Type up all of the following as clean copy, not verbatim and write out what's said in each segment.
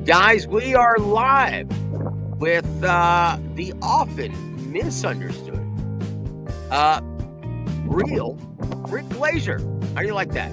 Guys, we are live with the often misunderstood, real Rick Glaser. How do you like that?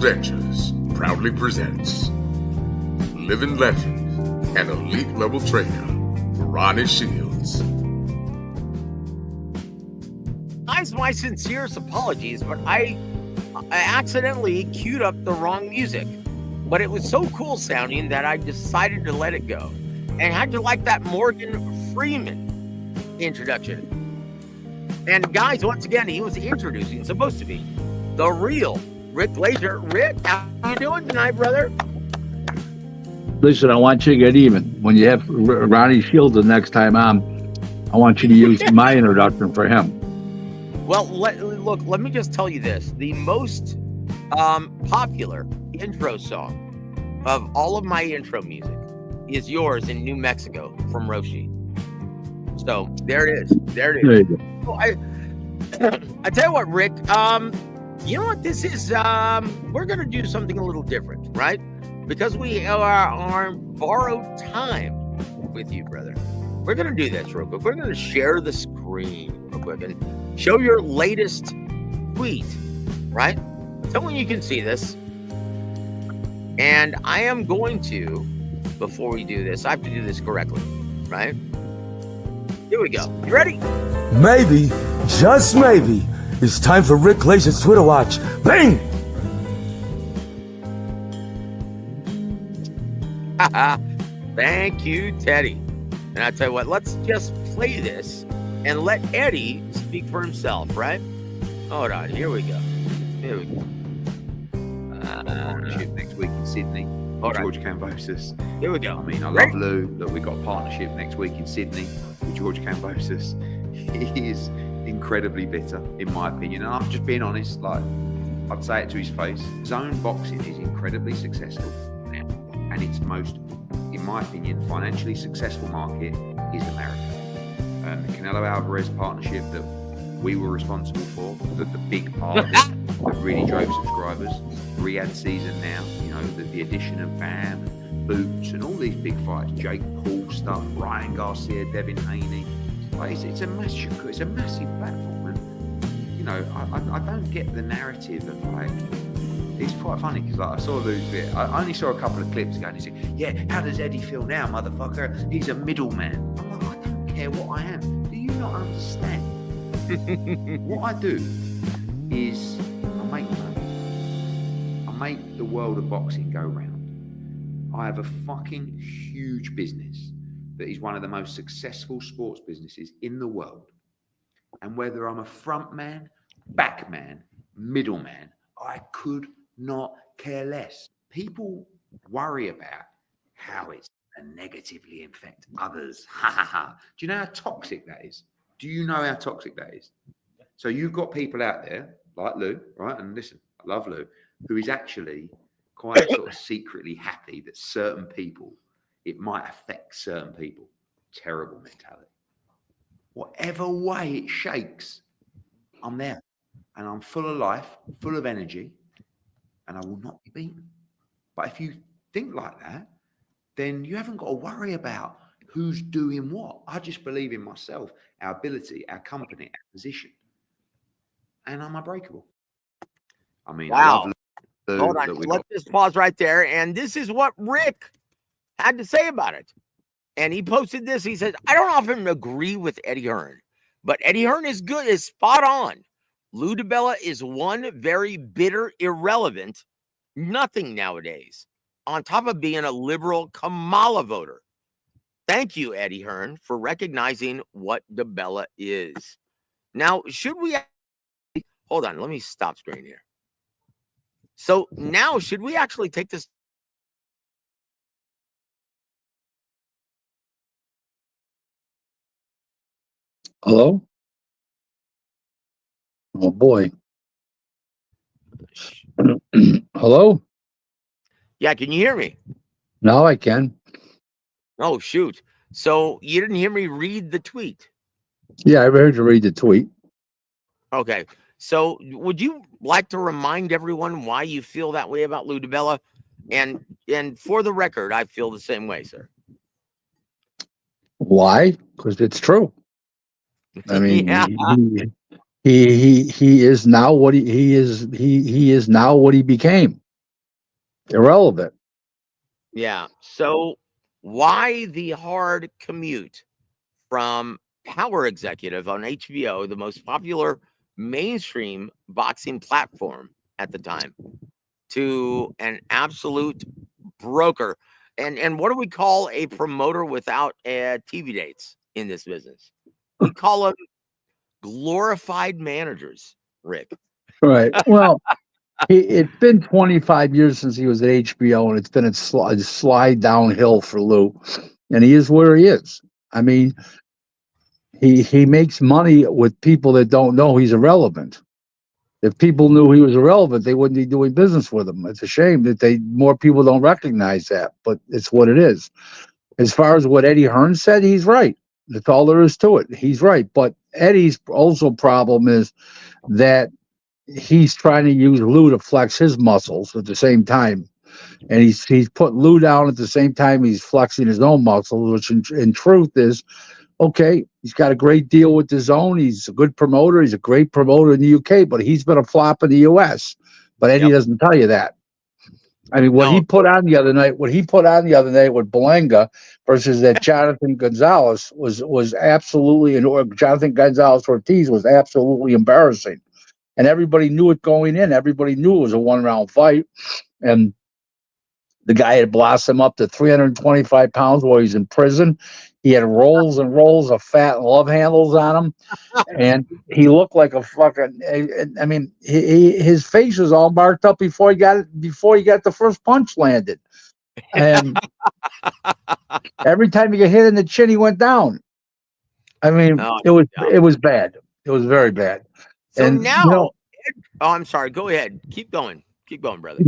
Ventures proudly presents living legend and elite level trainer Ronnie Shields. Guys, my sincerest apologies, but I accidentally queued up the wrong music. But it was so cool sounding that I decided to let it go. And how'd you like that Morgan Freeman introduction? And guys, once again, he was introducing, supposed to be, the real Rick Glaser. Rick, how you doing tonight, brother? Listen, I want you to get even. When you have Ronnie Shields the next time on, I want you to use my introduction for him. Well, let me just tell you this. The most popular intro song of all of my intro music is yours in New Mexico from Roshi. So there it is. There it is. There you go. So I tell you what, Rick, you know what this is? We're going to do something a little different, right? Because we are on borrowed time with you, brother. We're going to do this real quick. We're going to share the screen real quick and show your latest tweet, right? Tell me you can see this. And I am going to, before we do this, I have to do this correctly, right? Here we go. You ready? Maybe, just maybe, it's time for Rick Glaser's Twitter watch. Bang! Thank you, Teddy. And I tell you what, let's just play this and let Eddie speak for himself, right? Hold on, here we go. Here we go. Partnership next week in Sydney. George Cambosis. Here we go. I mean, I love Lou that we've got a partnership next week in Sydney with George Cambosis. He is incredibly bitter, in my opinion. And I'm just being honest, like, I'd say it to his face. Zone boxing is incredibly successful. And its most, in my opinion, financially successful market is America. The Canelo Alvarez partnership that we were responsible for, the big part of it, that really drove subscribers. Riyadh season now, you know, the addition of Bam, Boots, and all these big fights. Jake Paul stuff, Ryan Garcia, Devin Haney. Like, it's a massive platform, and you know, I don't get the narrative of, like, it's quite funny because, like, I saw Lou's bit. I only saw a couple of clips ago, and he said, "Yeah, how does Eddie feel now, motherfucker? He's a middleman." I'm like, I don't care what I am. Do you not understand? What I do is I make money. I make the world of boxing go round. I have a fucking huge business that is one of the most successful sports businesses in the world. And whether I'm a front man, back man, middle man, I could not care less. People worry about how it's going to negatively affect others. Ha ha ha. Do you know how toxic that is? Do you know how toxic that is? So you've got people out there like Lou, right? And listen, I love Lou, who is actually quite sort of secretly happy that certain people, it might affect certain people. Terrible mentality. Whatever way it shakes, I'm there. And I'm full of life, full of energy, and I will not be beaten. But if you think like that, then you haven't got to worry about who's doing what. I just believe in myself, our ability, our company, our position, and I'm unbreakable. I mean, I love Wow. Lou Hold on. that we Let's got. just pause right there. And this is what Rick had to say about it. And he posted this. He said, I don't often agree with Eddie Hearn, but Eddie Hearn is good, is spot on. Lou DiBella is one very bitter, irrelevant, nothing nowadays, on top of being a liberal Kamala voter. Thank you, Eddie Hearn, for recognizing what DiBella is. Now, should we hold on? Let me stop screen here. So now, should we actually take this? Hello? Oh boy. Hello? Yeah, can you hear me? Now I can. Oh, shoot. So you didn't hear me read the tweet. Yeah, I heard you read the tweet. Okay. So would you like to remind everyone why you feel that way about Lou DiBella? And for the record, I feel the same way, sir. Why? Because it's true. I mean, Yeah. he is now what he is. He is now what he became. Irrelevant. Yeah. So why the hard commute from Power Executive on HBO, the most popular mainstream boxing platform at the time, to an absolute broker? And what do we call a promoter without TV dates in this business? We call them glorified managers, Rick. Right. Well, it's been 25 years since he was at HBO, and it's been a slide downhill for Lou, and he is where he is. I mean, he makes money with people that don't know he's irrelevant. If people knew he was irrelevant, they wouldn't be doing business with him. It's a shame that more people don't recognize that, but it's what it is. As far as what Eddie Hearn said, he's right. That's all there is to it. He's right. But Eddie's also problem is that he's trying to use Lou to flex his muscles at the same time. And he's put Lou down at the same time he's flexing his own muscles, which in truth is, okay, he's got a great deal with DAZN. He's a good promoter. He's a great promoter in the UK, but he's been a flop in the US. But Eddie doesn't tell you that. I mean, what he put on the other night with Belenga versus that Jonathan Gonzalez was absolutely, and Jonathan Gonzalez Ortiz was absolutely embarrassing. And everybody knew it going in. Everybody knew it was a 1-round fight. And the guy had blossomed up to 325 pounds while he's in prison. He had rolls and rolls of fat love handles on him. And he looked like a fucking, I mean, his face was all marked up before he got the first punch landed. And every time he got hit in the chin, he went down. I mean, it was bad. It was very bad. So and now, I'm sorry. Go ahead. Keep going, brother.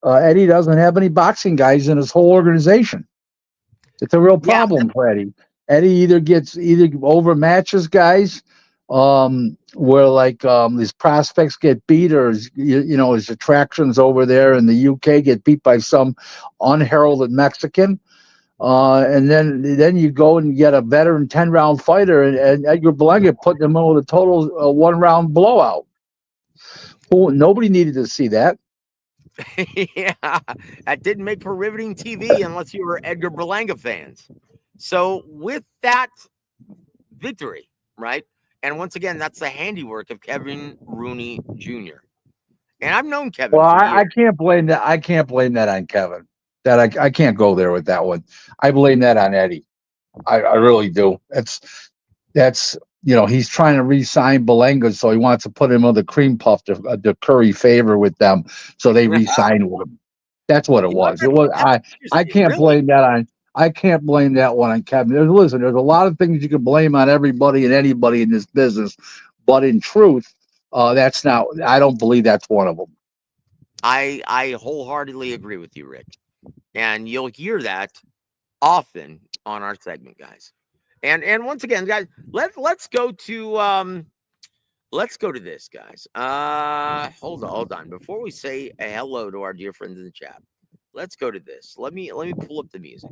Eddie doesn't have any boxing guys in his whole organization. It's a real problem for Eddie. Eddie either overmatches guys, where his prospects get beat, or his attractions over there in the UK get beat by some unheralded Mexican. And then you go and get a veteran 10-round fighter, and Edgar Belenga putting him in with a total 1-round blowout. Well, nobody needed to see that. Yeah, that didn't make for riveting TV unless you were Edgar Berlanga fans. So with that victory, right? And once again, that's the handiwork of Kevin Rooney Jr. And I've known Kevin. Well, I can't blame that. I can't blame that on Kevin. That I can't go there with that one. I blame that on Eddie. I really do. That's he's trying to re-sign Belenga, so he wants to put him on the cream puff to curry favor with them, so they re-sign with him. That's what it was. It was. I can't blame that on. I can't blame that one on Kevin. There's a lot of things you can blame on everybody and anybody in this business, but in truth, that's not. I don't believe that's one of them. I wholeheartedly agree with you, Rick, and you'll hear that often on our segment, guys. And once again, guys, let's go to this, guys. Hold on. Before we say a hello to our dear friends in the chat, let's go to this. Let me pull up the music.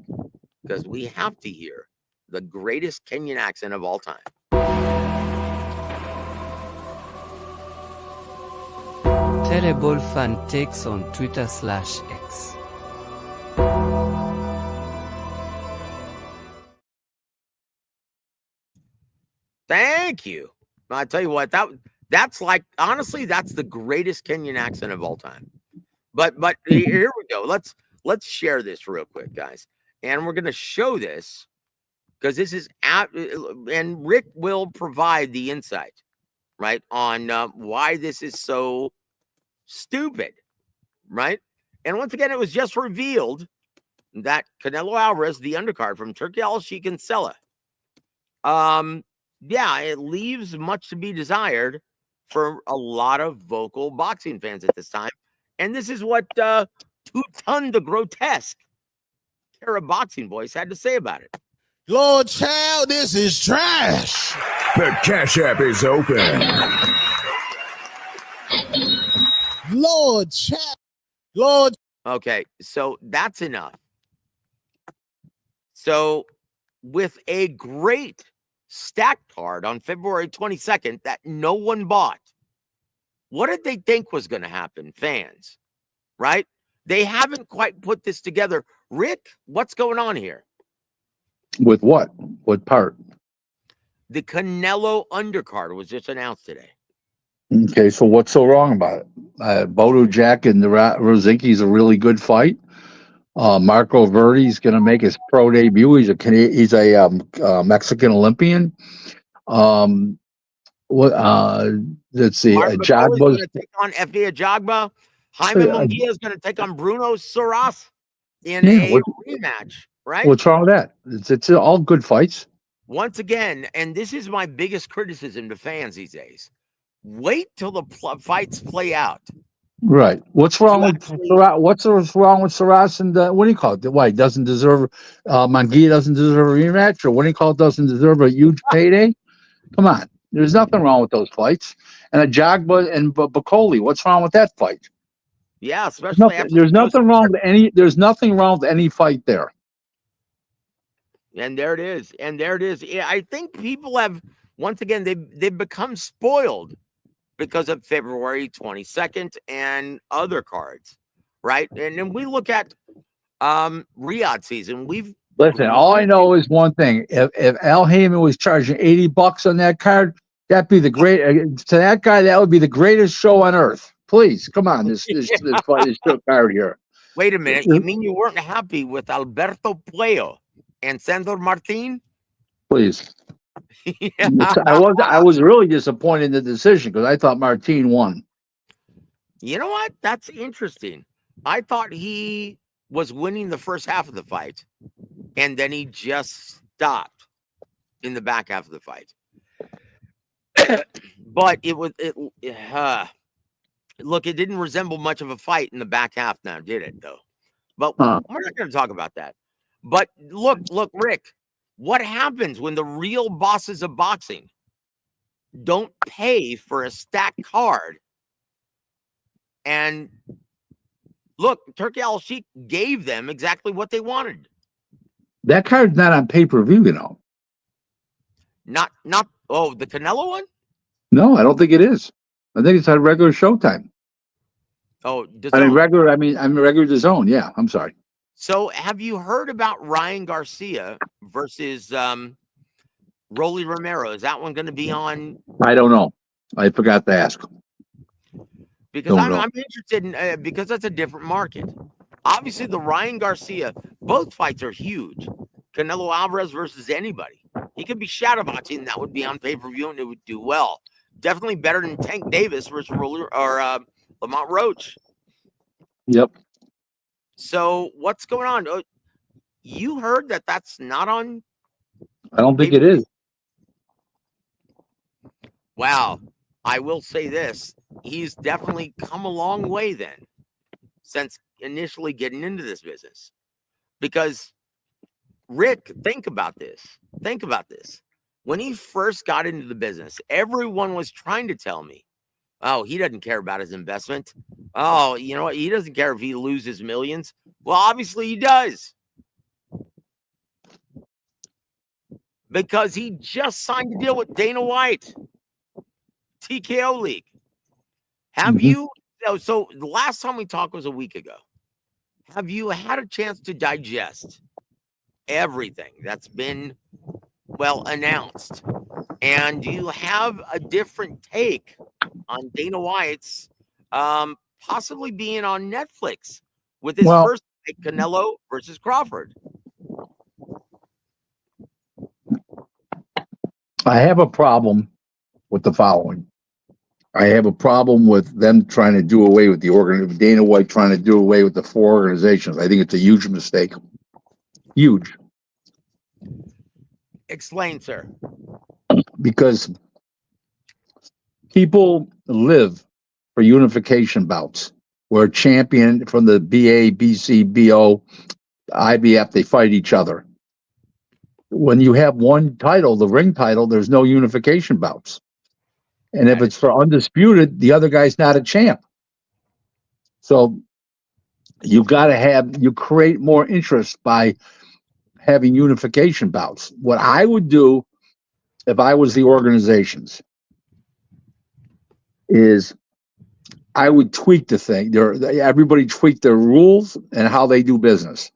because we have to hear the greatest Kenyan accent of all time. Terrible fan takes on Twitter/X. Thank you. I tell you what, that's like, honestly, that's the greatest Kenyan accent of all time. But here we go. Let's share this real quick, guys, and we're gonna show this because this is and Rick will provide the insight, right, on why this is so stupid, right? And once again, it was just revealed that Canelo Alvarez, the undercard from Turkey Al Sheikh and Sella, yeah, it leaves much to be desired for a lot of vocal boxing fans at this time. And this is what Two-Ton the Grotesque, Cara Boxing Voice, had to say about it. Lord child, this is trash. The Cash App is open. Lord child. Lord. Okay, so that's enough. So with a great stacked card on February 22nd that no one bought, what did they think was going to happen, fans? Right? They haven't quite put this together. Rick, what's going on here? With what? What part? The Canelo undercard was just announced today. Okay, so what's so wrong about it? W.A.W Jack and the Rosinki's a really good fight. Marco Verdi's going to make his pro debut. He's a Mexican Olympian. Let's see. Jagba's going to take on F.A. Jagba. Jaime Munguia is going to take on Bruno Soras in a rematch, right? What's wrong with that? It's all good fights. Once again, and this is my biggest criticism to fans these days, wait till the fights play out. Right. What's wrong with Soras and what do you call it? Why he doesn't deserve Munguia doesn't deserve a rematch, or what do you call it? Doesn't deserve a huge payday? Come on. There's nothing wrong with those fights. And a Jagba and Bacoli, what's wrong with that fight? Yeah, especially there's nothing wrong with any fight there. And there it is. And there it is. Yeah, I think people have, once again, they've become spoiled because of February 22nd and other cards, right? And then we look at Riyadh season. Listen, all I know is one thing. If Al Heyman was charging $80 on that card, that'd be to that guy, that would be the greatest show on earth. Please, come on, this card here. Wait a minute. You mean you weren't happy with Alberto Puello and Sandor Martin? Please. Yeah. I was really disappointed in the decision because I thought Martin won. You know what? That's interesting. I thought he was winning the first half of the fight, and then he just stopped in the back half of the fight. But look, it didn't resemble much of a fight in the back half now, did it, though? But we're not going to talk about that. But look, Rick, what happens when the real bosses of boxing don't pay for a stacked card? And look, Turkey Al Sheikh gave them exactly what they wanted. That card's not on pay-per-view, you know. Not the Canelo one? No, I don't think it is. I think it's on regular Showtime. Oh, I'm regular DAZN. Yeah, I'm sorry. So have you heard about Ryan Garcia versus Rolly Romero? Is that one going to be on? I don't know. I forgot to ask. Because I'm interested in because that's a different market. Obviously, the Ryan Garcia, both fights are huge. Canelo Alvarez versus anybody. He could be shadow boxing. That would be on pay-per-view and it would do well. Definitely better than Tank Davis versus Lamont Roach. Yep. So what's going on? You heard that that's not on? I don't think it is. Wow. I will say this. He's definitely come a long way then since initially getting into this business. Because, Rick, think about this. Think about this. When he first got into the business, everyone was trying to tell me, oh, he doesn't care about his investment. Oh, you know what? He doesn't care if he loses millions. Well, obviously he does. because he just signed a deal with Dana White, TKO League. Have you? So the last time we talked was a week ago. Have you had a chance to digest everything that's been announced? And do you have a different take on Dana White's possibly being on Netflix with his first fight, Canelo versus Crawford? I have a problem with the following. I have a problem with them trying to do away with the Dana White trying to do away with the 4 organizations. I think it's a huge mistake. Huge. Explain, sir. Because people live for unification bouts where a champion from the BA, BC, BO, IBF, they fight each other. When you have one title, the ring title, there's no unification bouts. And if it's for undisputed, the other guy's not a champ. So you create more interest by having unification bouts. What I would do if I was the organizations is I would tweak the thing. Everybody tweak their rules and how they do business.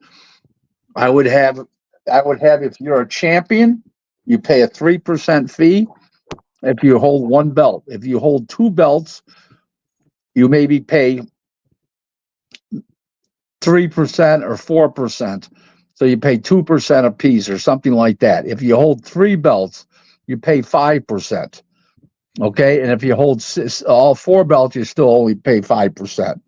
I would have if you're a champion, you pay a 3% fee. If you hold 1 belt, if you hold 2 belts, you maybe pay 3% or 4%. So you pay 2% a piece or something like that. If you hold 3 belts, you pay 5%. Okay. And if you hold all 4 belts, you still only pay 5%.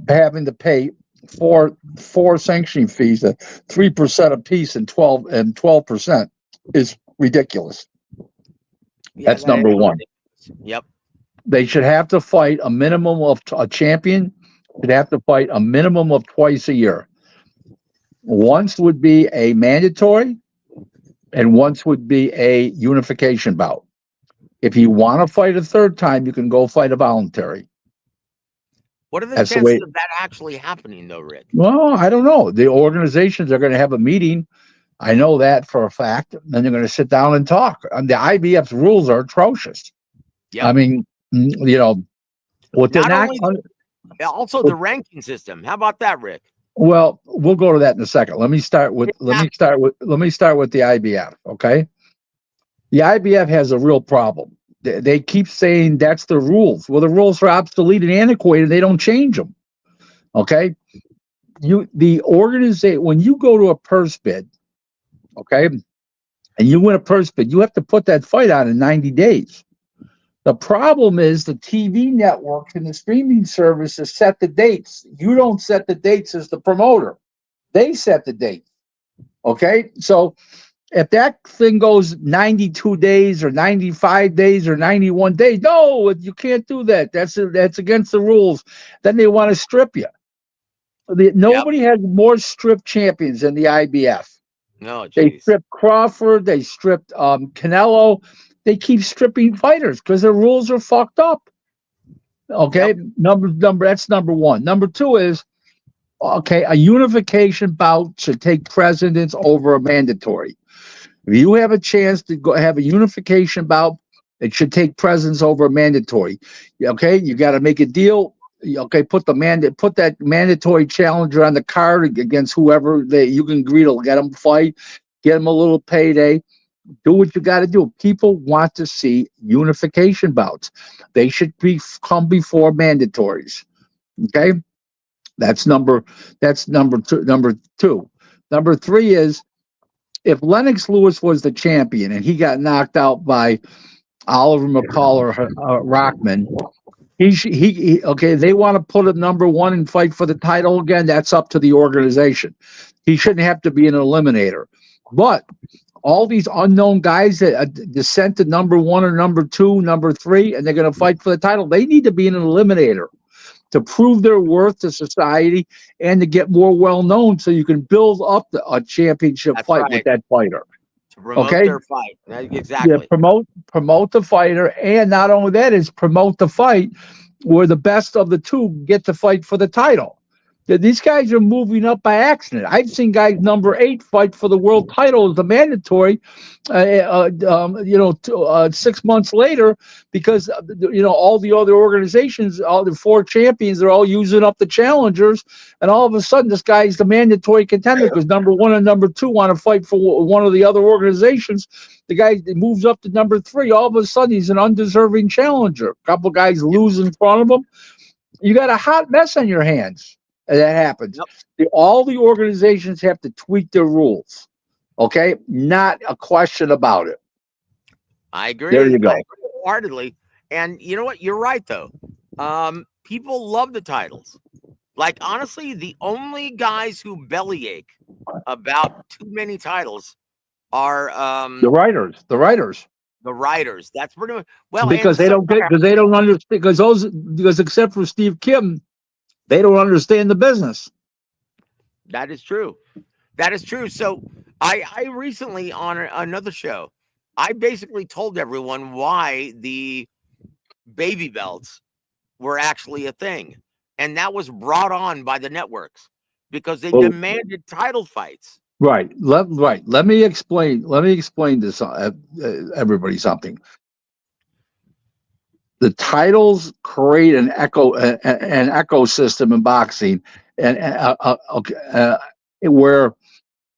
Having to pay four sanctioning fees, 3% a piece and 12% is ridiculous. That's number one. Yep. They should have to fight a minimum of a champion should have to fight a minimum of twice a year. Once would be a mandatory, and once would be a unification bout. If you want to fight a 3rd time, you can go fight a voluntary. What are the chances of that actually happening, though, Rick? Well, I don't know. The organizations are going to have a meeting. I know that for a fact. And they're going to sit down and talk. And the IBF's rules are atrocious. Yep. I mean, what they're not. Also, the ranking system. How about that, Rick? Well, we'll go to that in a second. Let me start with the IBF. Okay, the IBF has a real problem. They keep saying that's the rules. Well, the rules are obsolete and antiquated. They don't change them. Okay, the organization, when you go to a purse bid, okay, and you win a purse bid, you have to put that fight on in 90 days. The problem is the TV networks and the streaming services set the dates. You don't set the dates as the promoter. They set the date. Okay? So if that thing goes 92 days or 95 days or 91 days, no, you can't do that. That's against the rules. Then they want to strip you. Nobody has more stripped champions than the IBF. No, geez. They stripped Crawford. They stripped Canelo. They keep stripping fighters because their rules are fucked up. Okay, that's number one. Number two is, a unification bout should take precedence over a mandatory. If you have a chance to go have a unification bout, it should take precedence over a mandatory. Okay, you got to make a deal. Okay, put that mandatory challenger on the card against whoever you can agree to get them fight, get them a little payday. Do what you got to do. People want to see unification bouts. They should come before mandatories. Okay, that's number two. Number three is if Lennox Lewis was the champion and he got knocked out by Oliver McCall or Rockman, they want to put him number one and fight for the title again. That's up to the organization. He shouldn't have to be an eliminator, but all these unknown guys that descend to number one or number two, number three, and they're going to fight for the title, they need to be an eliminator to prove their worth to society and to get more well-known so you can build up a championship fight with that fighter. To promote their fight. Exactly. Yeah, promote the fighter, and not only that is promote the fight where the best of the two get to fight for the title. These guys are moving up by accident. I've seen guys number 8 fight for the world title as a mandatory, 6 months later, because all the other organizations, all the 4 champions, they're all using up the challengers, and all of a sudden this guy's the mandatory contender because number 1 and number 2 want to fight for one of the other organizations. The guy moves up to number 3. All of a sudden he's an undeserving challenger. A couple guys lose in front of him. You got a hot mess on your hands. That happens. Yep. All the organizations have to tweak their rules. Okay, not a question about it. I agree. There you go. I agree wholeheartedly. And you know what? You're right, though. People love the titles. Like, honestly, the only guys who bellyache about too many titles are the writers. The writers. That's pretty much because they don't understand because except for Steve Kim, they don't understand the business. That is true. That is true. So I recently on another show, I basically told everyone why the baby belts were actually a thing. And that was brought on by the networks because they demanded title fights. Right. Let me explain this everybody something. The titles create an ecosystem in boxing, and where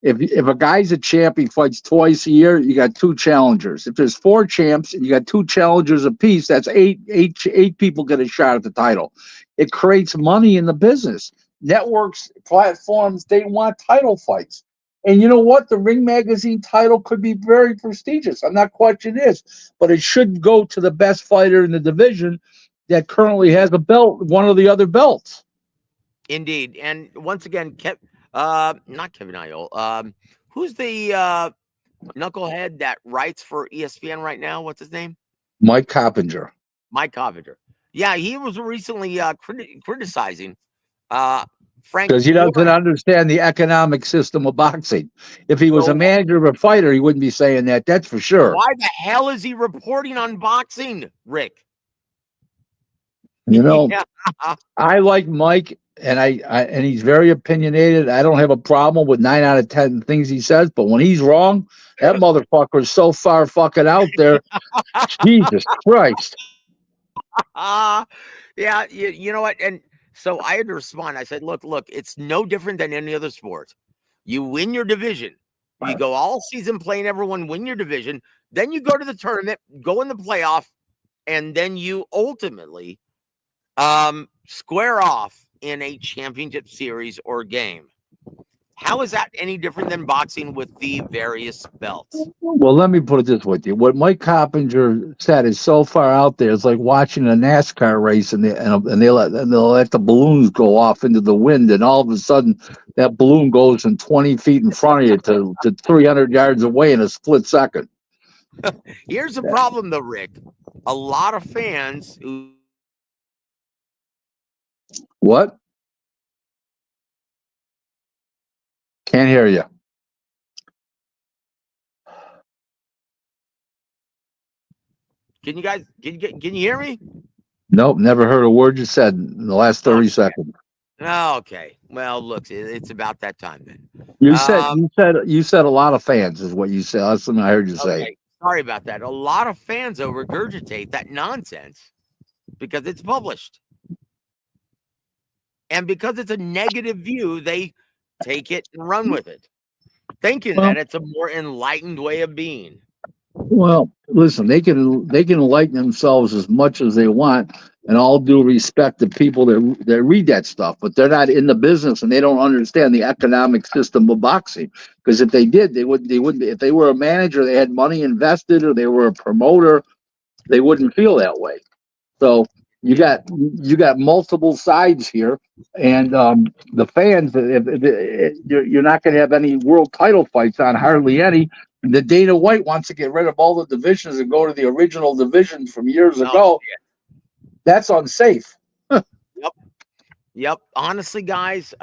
if a guy's a champ, he fights twice a year. You got 2 challengers. If there's 4 champs and you got 2 challengers apiece, that's eight people get a shot at the title. It creates money in the business. Networks, platforms, they want title fights. And you know what? The Ring Magazine title could be very prestigious. I'm not questioning this, but it should go to the best fighter in the division that currently has a belt, one of the other belts. Indeed. And once again, not Kevin Iole. Who's the knucklehead that writes for ESPN right now? What's his name? Mike Coppinger. Yeah, he was recently criticizing Frank, because he doesn't understand the economic system of boxing. If he was a manager of a fighter, he wouldn't be saying that. That's for sure. Why the hell is he reporting on boxing, Rick? Yeah. I like Mike, and and he's very opinionated. I don't have a problem with 9 out of 10 things he says, but when he's wrong, that motherfucker is so far fucking out there. Jesus Christ. Yeah, you know what? And so I had to respond. I said, look, it's no different than any other sport. You win your division. You go all season playing everyone, win your division. Then you go to the tournament, go in the playoff, and then you ultimately square off in a championship series or game. How is that any different than boxing with the various belts? Well, let me put it this way to you. What Mike Coppinger said is so far out there. It's like watching a NASCAR race, and they'll let the balloons go off into the wind, and all of a sudden that balloon goes from 20 feet in front of you to 300 yards away in a split second. Here's the problem, though, Rick. A lot of fans who. What? Can't hear you. Can you hear me? Nope, never heard a word you said in the last 30 seconds. Okay. Well, look, it's about that time then. You said a lot of fans is what you said. That's something I heard you say. Okay. Sorry about that. A lot of fans regurgitate that nonsense because it's published. And because it's a negative view, they take it and run with it, thinking that it's a more enlightened way of being. Well, listen, they can enlighten themselves as much as they want, and all due respect to people that read that stuff, but they're not in the business and they don't understand the economic system of boxing. Because if they did, they wouldn't be. If they were a manager, they had money invested, or they were a promoter, they wouldn't feel that way. So you got multiple sides here, and the fans, you're not going to have any world title fights on, hardly any. The Dana White wants to get rid of all the divisions and go to the original division from years ago. Yeah. That's unsafe. Yep. Honestly, guys,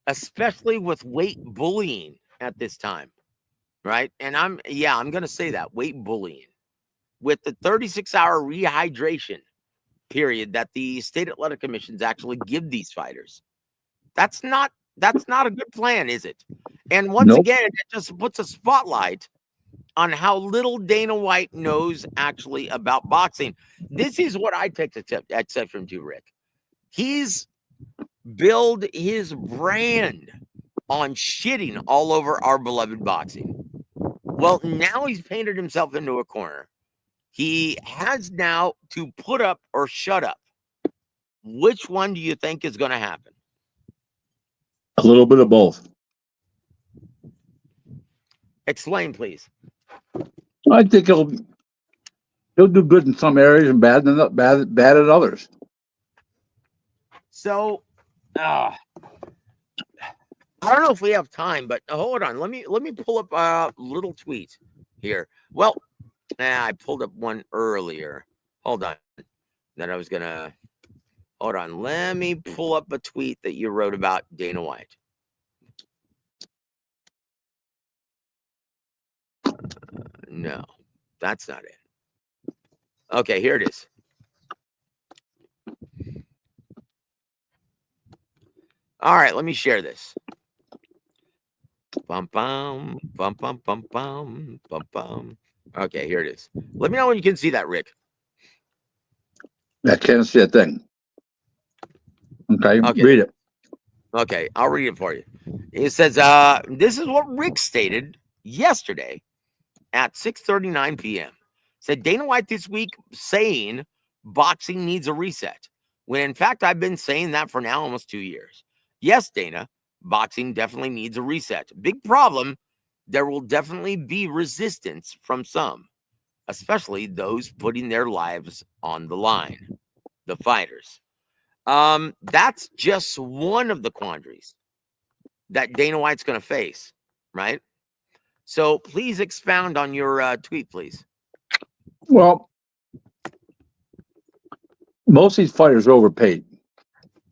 especially with weight bullying at this time, right? And I'm going to say that, weight bullying. With the 36-hour rehydration period that the state athletic commissions actually give these fighters, That's not a good plan, is it? And once Nope. again, it just puts a spotlight on how little Dana White knows actually about boxing. This is what I take exception to, Rick. He's built his brand on shitting all over our beloved boxing. Well, now he's painted himself into a corner. He has now to put up or shut up. Which one do you think is going to happen? A little bit of both. Explain, please. I think he'll do good in some areas and bad at others. So, I don't know if we have time, but hold on. Let me pull up a little tweet here. Well, I pulled up one earlier. Hold on. That I was gonna. Hold on. Let me pull up a tweet that you wrote about Dana White. No, that's not it. Okay, here it is. All right, let me share this. Bum bum bum bum bum bum bum bum. Okay, here it is. Let me know when you can see that, Rick. I can't see a thing. Okay, read it. Okay, I'll read it for you. It says, this is what Rick stated yesterday at 6:39 p.m. Said Dana White this week saying boxing needs a reset, when in fact I've been saying that for now almost 2 years. Yes, Dana, boxing definitely needs a reset. Big problem, there will definitely be resistance from some, especially those putting their lives on the line, the fighters. That's just one of the quandaries that Dana White's going to face, right? So please expound on your tweet, please. Well, most of these fighters are overpaid.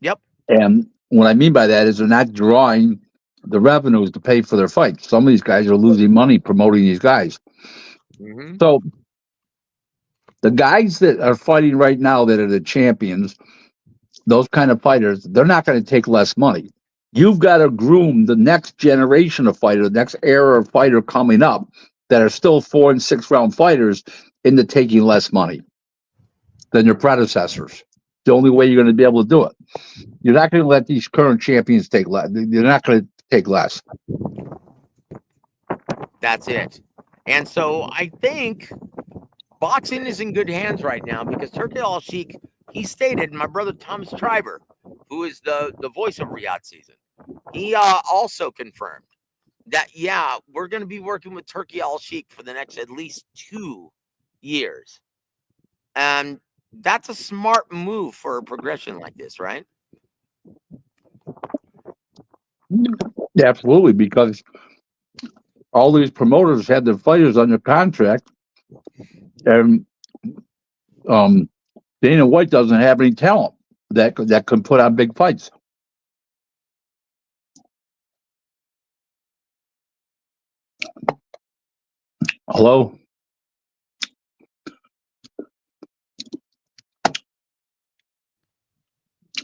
Yep. And what I mean by that is they're not drawing the revenues to pay for their fights. Some of these guys are losing money promoting these guys. Mm-hmm. So the guys that are fighting right now that are the champions, those kind of fighters, they're not going to take less money. You've got to groom the next generation of fighter, the next era of fighter coming up that are still 4 and 6 round fighters into taking less money than their predecessors. The only way you're going to be able to do it. You're not going to let these current champions take less. They're not going to take less. That's it. And so I think boxing is in good hands right now because Turki Al-Sheikh, he stated, my brother Thomas Triber, who is the voice of Riyadh season, he also confirmed that, yeah, we're going to be working with Turki Al-Sheikh for the next at least 2 years. And that's a smart move for a progression like this, right? Yeah, absolutely, because all these promoters had their fighters under contract, and Dana White doesn't have any talent that can put on big fights. Hello?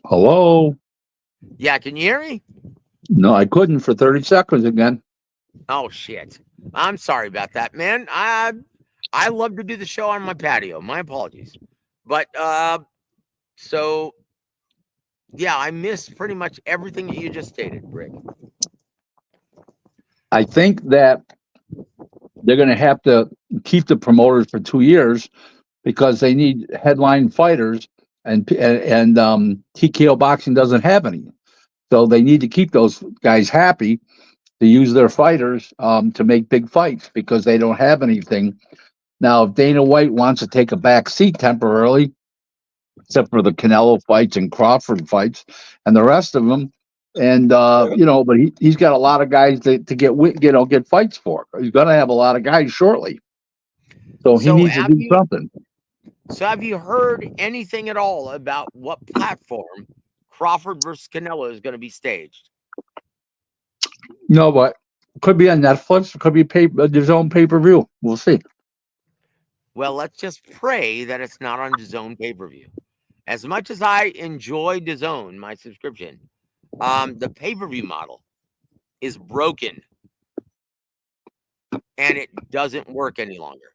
Hello? Yeah, can you hear me? No, I couldn't for 30 seconds again. Oh, shit. I'm sorry about that, man. I love to do the show on my patio. My apologies. But, so, yeah, I missed pretty much everything that you just stated, Rick. I think that they're going to have to keep the promoters for 2 years because they need headline fighters, and TKO Boxing doesn't have any. So they need to keep those guys happy to use their fighters to make big fights because they don't have anything. Now, if Dana White wants to take a back seat temporarily, except for the Canelo fights and Crawford fights and the rest of them, and but he's got a lot of guys to get fights for. He's going to have a lot of guys shortly, so he needs to do something. So have you heard anything at all about what platform Crawford versus Canelo is going to be staged? No, but it could be on Netflix. It could be his own pay-per-view. We'll see. Well, let's just pray that it's not on DAZN pay-per-view. As much as I enjoy DAZN, my subscription, The pay-per-view model is broken and it doesn't work any longer.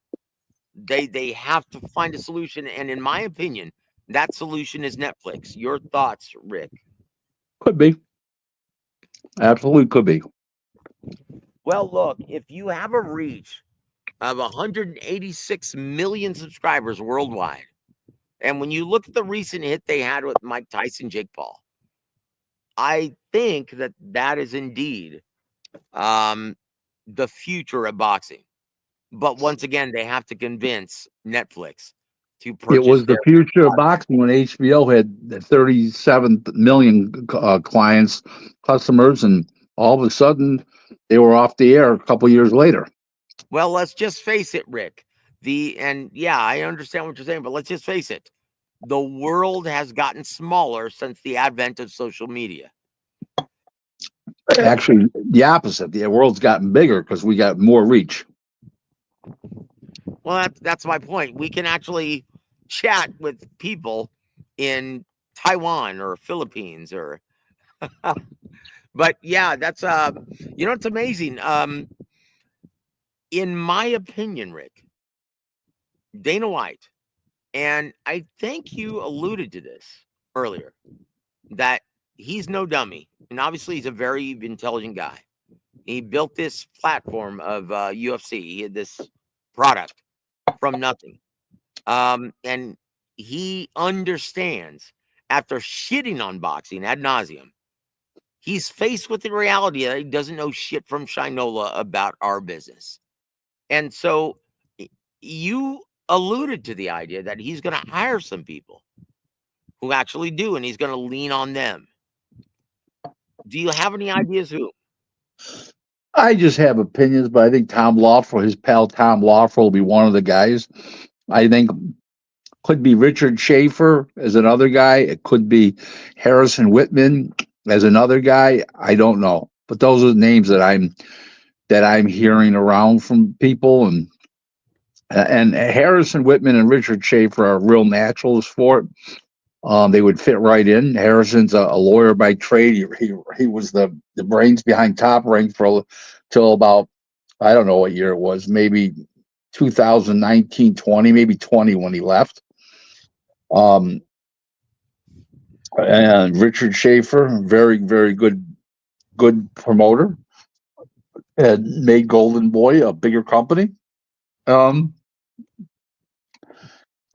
They have to find a solution, and in my opinion, that solution is Netflix. Your thoughts, Rick? Could be. Absolutely could be. Well, look, if you have a reach of 186 million subscribers worldwide, and when you look at the recent hit they had with Mike Tyson, Jake Paul, I think that is indeed the future of boxing. But once again, they have to convince Netflix to It purchase was the their. future of boxing when HBO had 37 million clients, customers, and all of a sudden they were off the air a couple years later. Well, let's just face it, Rick. Yeah, I understand what you're saying, but let's just face it. The world has gotten smaller since the advent of social media. Actually, the opposite. The world's gotten bigger because we got more reach. Well, that's my point. We can actually chat with people in Taiwan or Philippines or but yeah, that's it's amazing. In my opinion, Rick, Dana White, and I think you alluded to this earlier, that he's no dummy. And obviously he's a very intelligent guy. He built this platform of UFC. He had this product from nothing. And he understands, after shitting on boxing ad nauseum, he's faced with the reality that he doesn't know shit from Shinola about our business. And so you alluded to the idea that he's going to hire some people who actually do, and he's going to lean on them. Do you have any ideas who? I just have opinions, but I think Tom Lawful, his pal Tom Lawful, will be one of the guys. I think could be Richard Schaefer as another guy. It could be Harrison Whitman as another guy. I don't know, but those are the names that I'm hearing around from people, and Harrison Whitman and Richard Schaefer are real naturals for it. They would fit right in. Harrison's a lawyer by trade. He was the brains behind Top Rank till about, I don't know what year it was, maybe 2019, 20, maybe 20 when he left. And Richard Schaefer, very, very good promoter, had made Golden Boy a bigger company.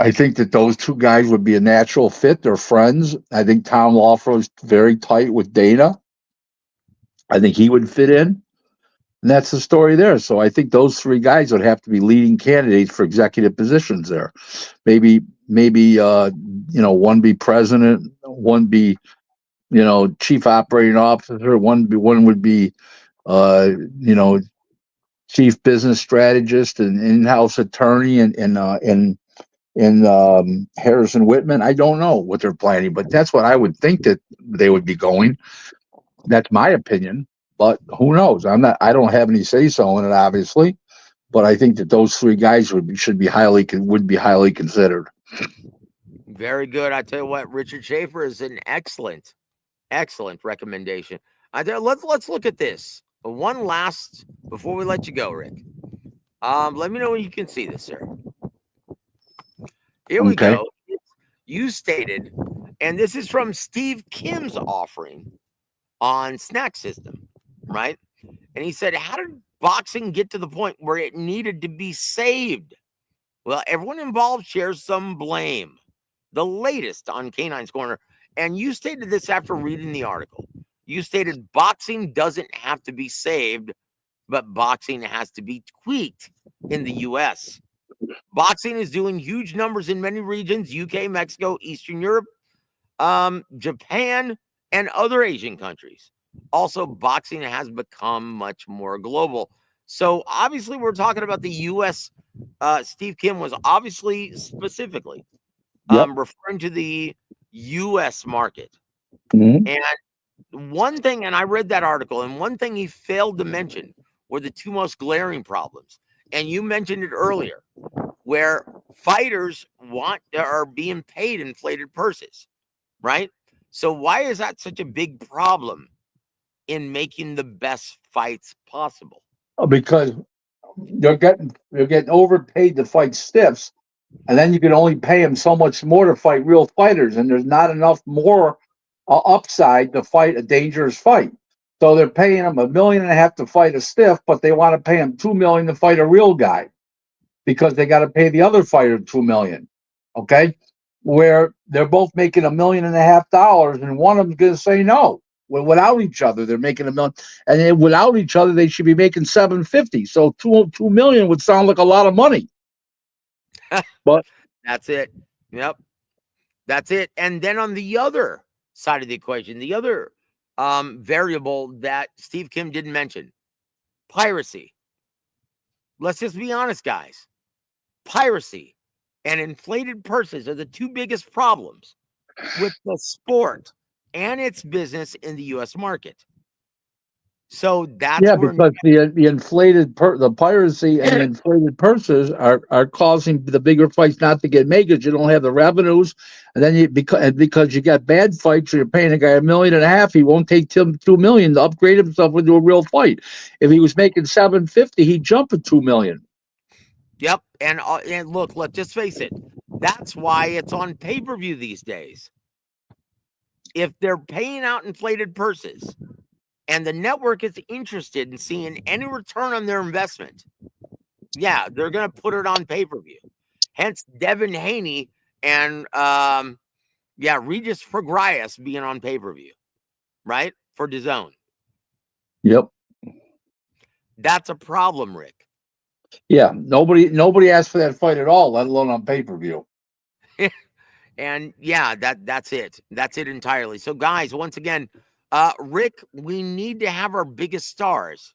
I think that those two guys would be a natural fit. They're friends. I think Tom Lawful is very tight with Dana. I think he would fit in. And that's the story there. So I think those three guys would have to be leading candidates for executive positions there. Maybe one be president, one be, chief operating officer, one would be chief business strategist and in-house attorney and Harrison Whitman. I don't know what they're planning, but that's what I would think that they would be going. That's my opinion, but who knows? I don't have any say so in it, obviously, but I think that those three guys would be highly considered. Very good. I tell you what, Richard Schaefer is an excellent recommendation. Let's look at this. One last before we let you go, Rick. Let me know when you can see this, sir. Here we go. You stated, and this is from Steve Kim's offering on Snack System, right? And he said, how did boxing get to the point where it needed to be saved? Well, everyone involved shares some blame. The latest on Canine's Corner. And you stated this after reading the article. You stated boxing doesn't have to be saved, but boxing has to be tweaked in the U.S. Boxing is doing huge numbers in many regions, UK, Mexico, Eastern Europe, Japan, and other Asian countries. Also, boxing has become much more global. So obviously we're talking about the U.S. Steve Kim was obviously specifically referring to the U.S. market. Mm-hmm. And one thing, and I read that article, and one thing he failed to mention were the two most glaring problems. And you mentioned it earlier, where fighters are being paid inflated purses, right? So why is that such a big problem in making the best fights possible? Because you're getting overpaid to fight stiffs, and then you can only pay them so much more to fight real fighters, and there's not enough more upside to fight a dangerous fight. So they're paying them $1.5 million to fight a stiff, but they want to pay him $2 million to fight a real guy because they got to pay the other fighter $2 million. Okay, where they're both making $1.5 million, and one of them's going to say no. Well, without each other, they're making $1 million, and then without each other, they should be making $750. So $2 million would sound like a lot of money. But that's it. Yep, that's it. And then on the other side of the equation, the other variable that Steve Kim didn't mention, piracy. Let's just be honest, guys. Piracy and inflated purses are the two biggest problems with the sport and its business in the U.S. market. So that's because the inflated the piracy and the inflated purses are causing the bigger fights not to get made because you don't have the revenues, and then because you got bad fights, you're paying a guy $1.5 million. He won't take $2 million to upgrade himself into a real fight. If he was making $750, he'd jump at $2 million. Yep, and look, let's just face it. That's why it's on pay-per-view these days. If they're paying out inflated purses, and the network is interested in seeing any return on their investment, yeah, they're going to put it on pay-per-view. Hence, Devin Haney and, Regis Prograis being on pay-per-view, right? For DAZN. Yep. That's a problem, Rick. Yeah, nobody asked for that fight at all, let alone on pay-per-view. And, yeah, that's it. That's it entirely. So, guys, once again, Rick, we need to have our biggest stars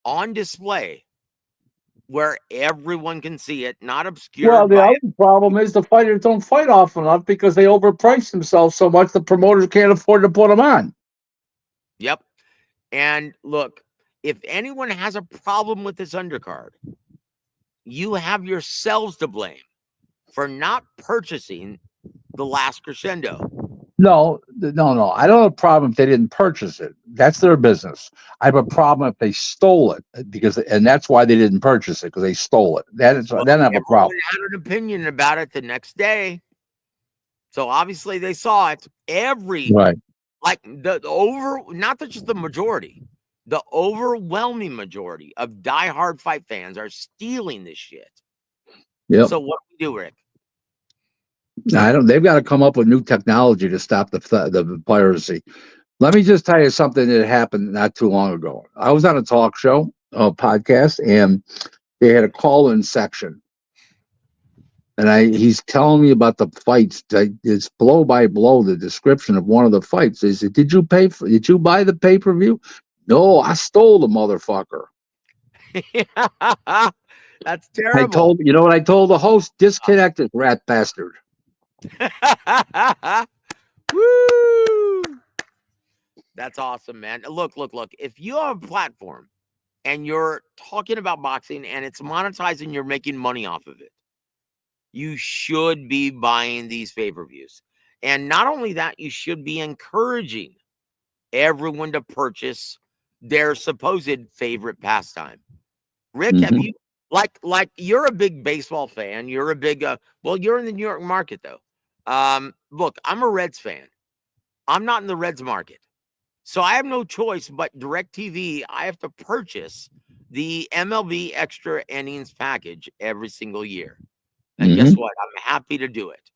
on display where everyone can see it, not obscured. Well, the other problem is the fighters don't fight often enough because they overprice themselves so much the promoters can't afford to put them on. Yep. And look, if anyone has a problem with this undercard, you have yourselves to blame for not purchasing the last Crescendo. No. I don't have a problem if they didn't purchase it. That's their business. I have a problem if they stole it and that's why they didn't purchase it, because they stole it. Then I have a problem. Had an opinion about it the next day, so obviously they saw it. Not just the majority, the overwhelming majority of diehard fight fans are stealing this shit. Yep. So what do we do, Rick? They've got to come up with new technology to stop the piracy. Let me just tell you something that happened not too long ago. I was on a talk show, podcast, and they had a call-in section. And he's telling me about the fights. It's blow by blow, the description of one of the fights. He said, did you buy the pay-per-view? No, I stole the motherfucker. That's terrible. You know what I told the host? Disconnect this rat bastard. Woo! That's awesome, man. Look. If you have a platform and you're talking about boxing and it's monetizing, you're making money off of it, you should be buying these pay-per-views. And not only that, you should be encouraging everyone to purchase their supposed favorite pastime. Rick, have you, like you're a big baseball fan. You're a big, you're in the New York market though. Look, I'm a Reds fan. I'm not in the Reds market. So I have no choice but DirecTV. I have to purchase the MLB Extra Innings package every single year. And guess what? I'm happy to do it.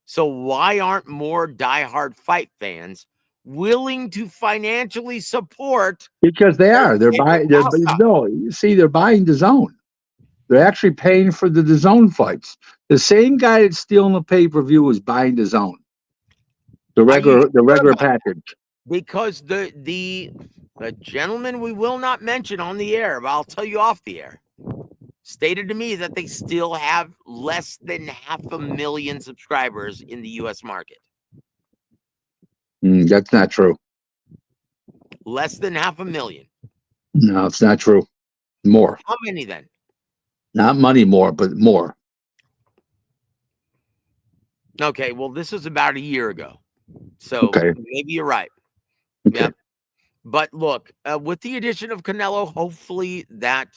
So why aren't more diehard fight fans willing to financially support? Because they are. They're buying. They're buying DAZN. They're actually paying for the DAZN fights. The same guy that's stealing the pay-per-view is buying DAZN. The regular package. Because the gentleman we will not mention on the air, but I'll tell you off the air, stated to me that they still have less than 500,000 subscribers in the U.S. market. That's not true. Less than 500,000. No, it's not true. More. How many then? Not money more, but more. Okay, well, this was about a year ago. So Okay. maybe you're right. Okay. Yep. But look, with the addition of Canelo, hopefully that,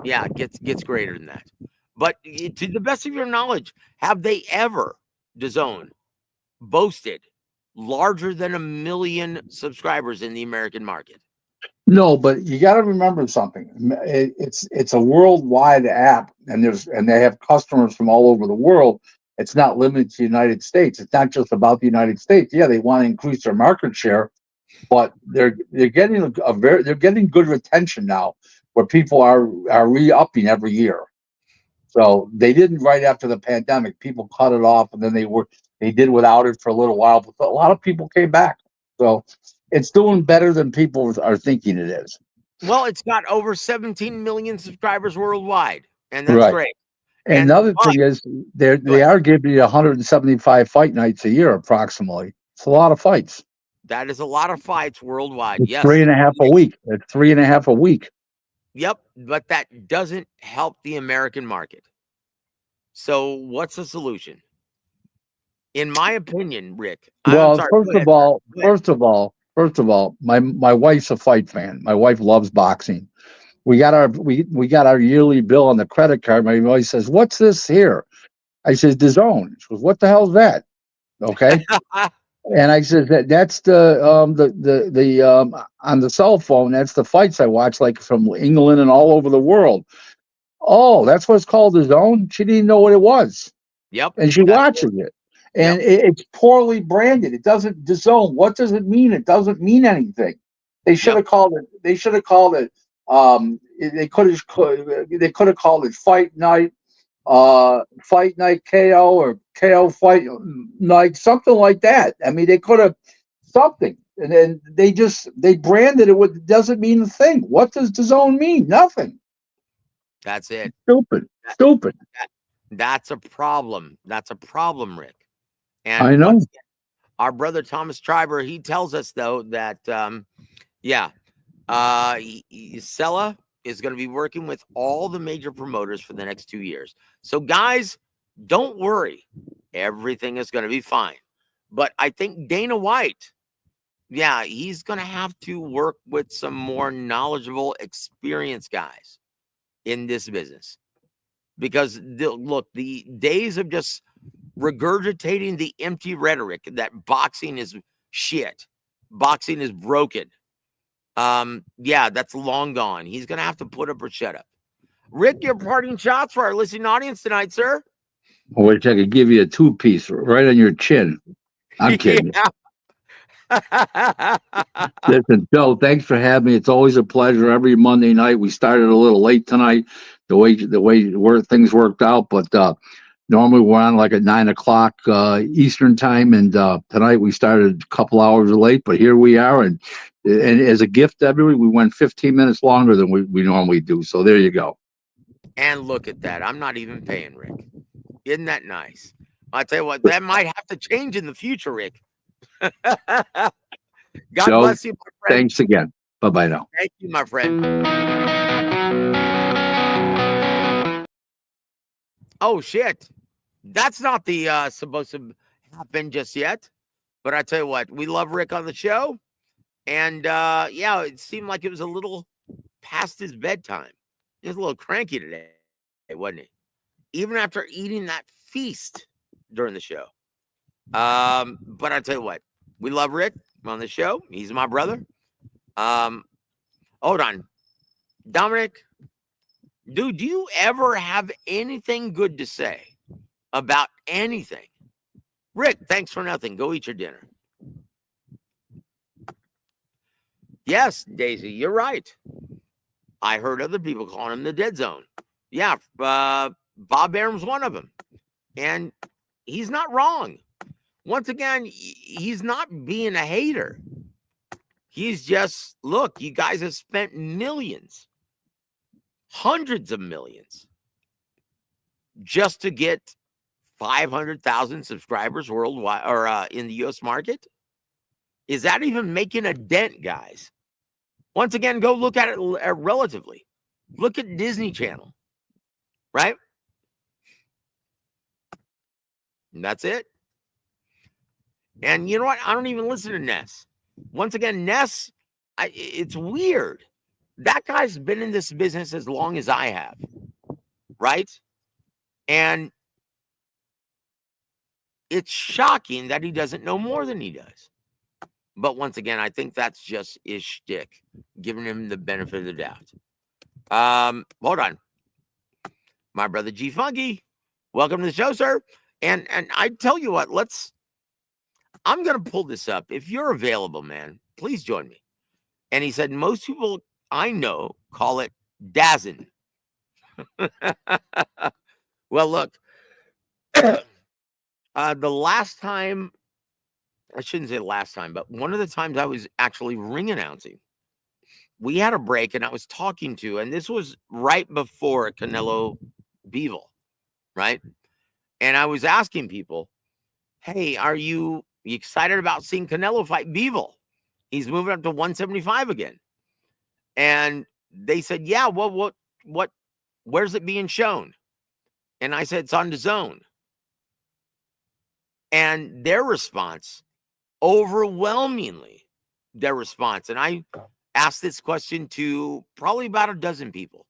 gets greater than that. But to the best of your knowledge, have they ever, DAZN, boasted larger than 1 million subscribers in the American market? No, but you got to remember something. It's a worldwide app, and they have customers from all over the world. It's not limited to the United States. It's not just about the United States. Yeah, they want to increase their market share, but they're getting they're getting good retention now, where people are re-upping every year. So they didn't right after the pandemic. People cut it off, and then they did without it for a little while. But a lot of people came back. So it's doing better than people are thinking it is. Well, it's got over 17 million subscribers worldwide, and that's Right. great. And the other thing is they are giving you 175 fight nights a year approximately. It's a lot of fights. That is a lot of fights worldwide. It's Yes. 3.5 a week. It's 3.5 a week. Yep, but that doesn't help the American market. So what's the solution? In my opinion, Rick. Well, sorry, first of all, my wife's a fight fan. My wife loves boxing. We got our yearly bill on the credit card. My wife says, "What's this here?" I says, "DAZN." She goes, "What the hell's that?" Okay. And I said that's the on the cell phone. That's the fights I watch, like from England and all over the world. Oh, that's what's called DAZN. She didn't know what it was, Yep. and she watches it. And it's poorly branded. It doesn't DAZN. What does it mean? It doesn't mean anything. They should have called it. They should have called it. They could have called it Fight Night KO or KO Fight Night, something like that. I mean, they could have something, and then they branded it with doesn't mean a thing. What does DAZN mean? Nothing. That's it. Stupid. That's a problem. That's a problem, Rick. And I know. once again, our brother Thomas Triber, he tells us though that Sella is going to be working with all the major promoters for the next 2 years. So guys, don't worry. Everything is going to be fine. But I think Dana White, he's going to have to work with some more knowledgeable, experienced guys in this business. Because the days of just regurgitating the empty rhetoric that boxing is shit, boxing is broken. That's long gone. He's going to have to put up or shut up. Rick, your parting shots for our listening audience tonight, sir. I wish I could give you a 2-piece right on your chin. I'm kidding. Listen, Joe, thanks for having me. It's always a pleasure. Every Monday night, we started a little late tonight, the way things worked out, but normally we're on like at 9:00 Eastern time, and tonight we started a couple hours late, but here we are, and as a gift to everybody, we went 15 minutes longer than we normally do. So there you go. And look at that. I'm not even paying, Rick. Isn't that nice? I tell you what, that might have to change in the future, Rick. God Joe, bless you, my friend. Thanks again. Bye-bye now. Thank you, my friend. Oh, shit. That's not the supposed to happen just yet. But I tell you what, we love Rick on the show. And it seemed like it was a little past his bedtime. He was a little cranky today, wasn't he? Even after eating that feast during the show. But I tell you what, we love Rick on the show. He's my brother. Hold on. Dominic, dude, do you ever have anything good to say about anything? Rick, thanks for nothing. Go eat your dinner. Yes, Daisy, you're right. I heard other people calling him the dead zone. Yeah, Bob Arum's one of them. And he's not wrong. Once again, he's not being a hater. He's just, look, you guys have spent millions, hundreds of millions, just to get 500,000 subscribers worldwide or in the U.S. market. Is that even making a dent, guys? Once again, go look at it relatively. Look at Disney Channel, right? And that's it. And you know what? I don't even listen to Ness. Once again, Ness, it's weird. That guy's been in this business as long as I have, right? And it's shocking that he doesn't know more than he does. But once again, I think that's just his shtick, giving him the benefit of the doubt. Hold on. My brother G Funky, welcome to the show, sir. And I tell you what, I'm going to pull this up. If you're available, man, please join me. And he said, most people I know call it dazzin'. Well, look, the last time, I shouldn't say last time, but one of the times I was actually ring announcing, we had a break and I was talking to, and this was right before Canelo Bivol, right? And I was asking people, hey, are you excited about seeing Canelo fight Bivol? He's moving up to 175 again. And they said, yeah, well, where's it being shown? And I said, it's on the zone. And their response, overwhelmingly, their response, and I asked this question to probably about a dozen people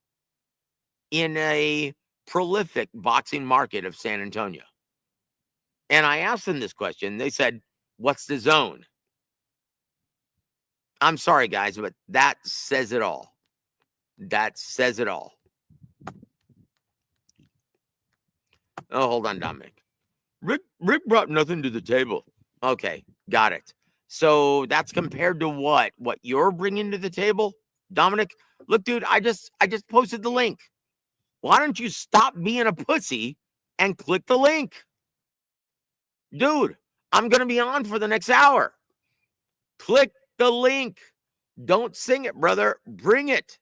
in a prolific boxing market of San Antonio. And I asked them this question. They said, what's the zone? I'm sorry, guys, but that says it all. That says it all. Oh, hold on, Dominic. Rick brought nothing to the table. Okay, got it. So that's compared to what? What you're bringing to the table, Dominic? Look, dude, I just posted the link. Why don't you stop being a pussy and click the link? Dude, I'm going to be on for the next hour. Click the link. Don't sing it, brother. Bring it.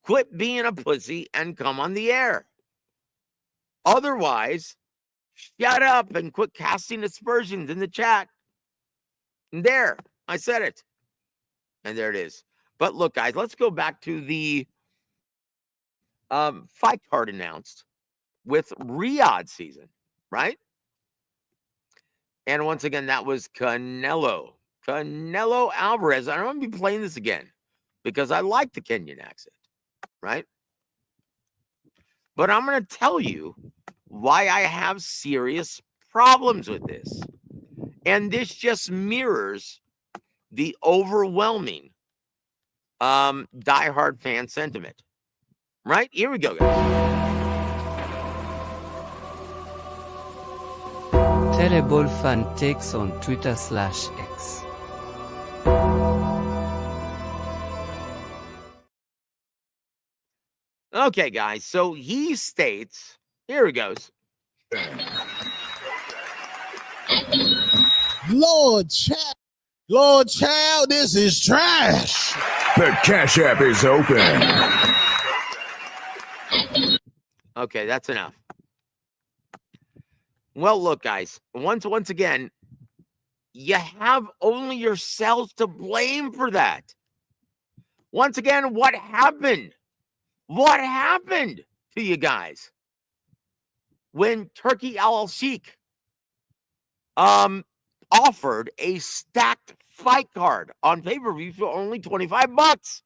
Quit being a pussy and come on the air. Otherwise, shut up and quit casting aspersions in the chat. And there, I said it. And there it is. But look, guys, let's go back to the fight card announced with Riyadh season, right? And once again, that was Canelo Alvarez. I'm going to be playing this again because I like the Kenyan accent, right? But I'm going to tell you why I have serious problems with this. And this just mirrors the overwhelming diehard fan sentiment, right? Here we go, guys. Terrible fan takes on Twitter/X. Okay, guys. So he states, here it goes. Lord child, this is trash. The Cash App is open. Okay, that's enough. Well, look, guys, once again, you have only yourselves to blame for that. Once again, what happened? What happened to you guys when Turkey Al-Sheikh offered a stacked fight card on pay-per-view for only $25?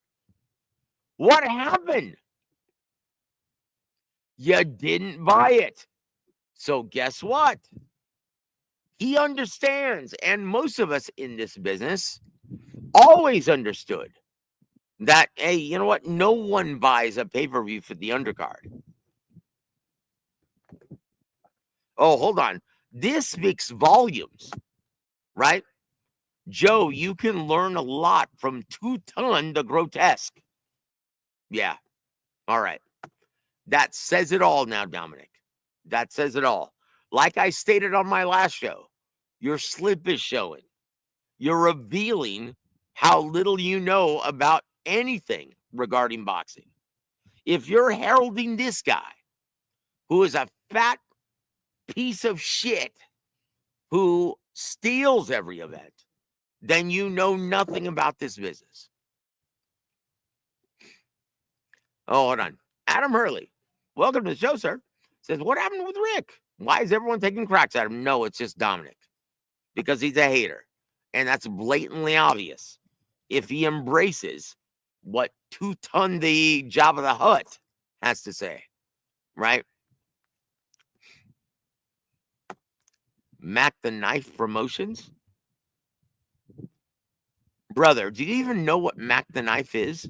What happened? You didn't buy it. So guess what? He understands, and most of us in this business always understood that, hey, you know what? No one buys a pay-per-view for the undercard. Oh, hold on. This speaks volumes, right? Joe, you can learn a lot from Two-Ton the Grotesque. Yeah. All right. That says it all now, Dominic. That says it all. Like I stated on my last show, your slip is showing. You're revealing how little you know about anything regarding boxing. If you're heralding this guy, who is a fat piece of shit, who steals every event, then you know nothing about this business. Oh, hold on. Adam Hurley, welcome to the show, sir. Says, what happened with Rick? Why is everyone taking cracks at him? No, it's just Dominic. because he's a hater. And that's blatantly obvious if he embraces what Two-Ton the Jabba the Hutt has to say, right? Mac the Knife Promotions? Brother, do you even know what Mac the Knife is?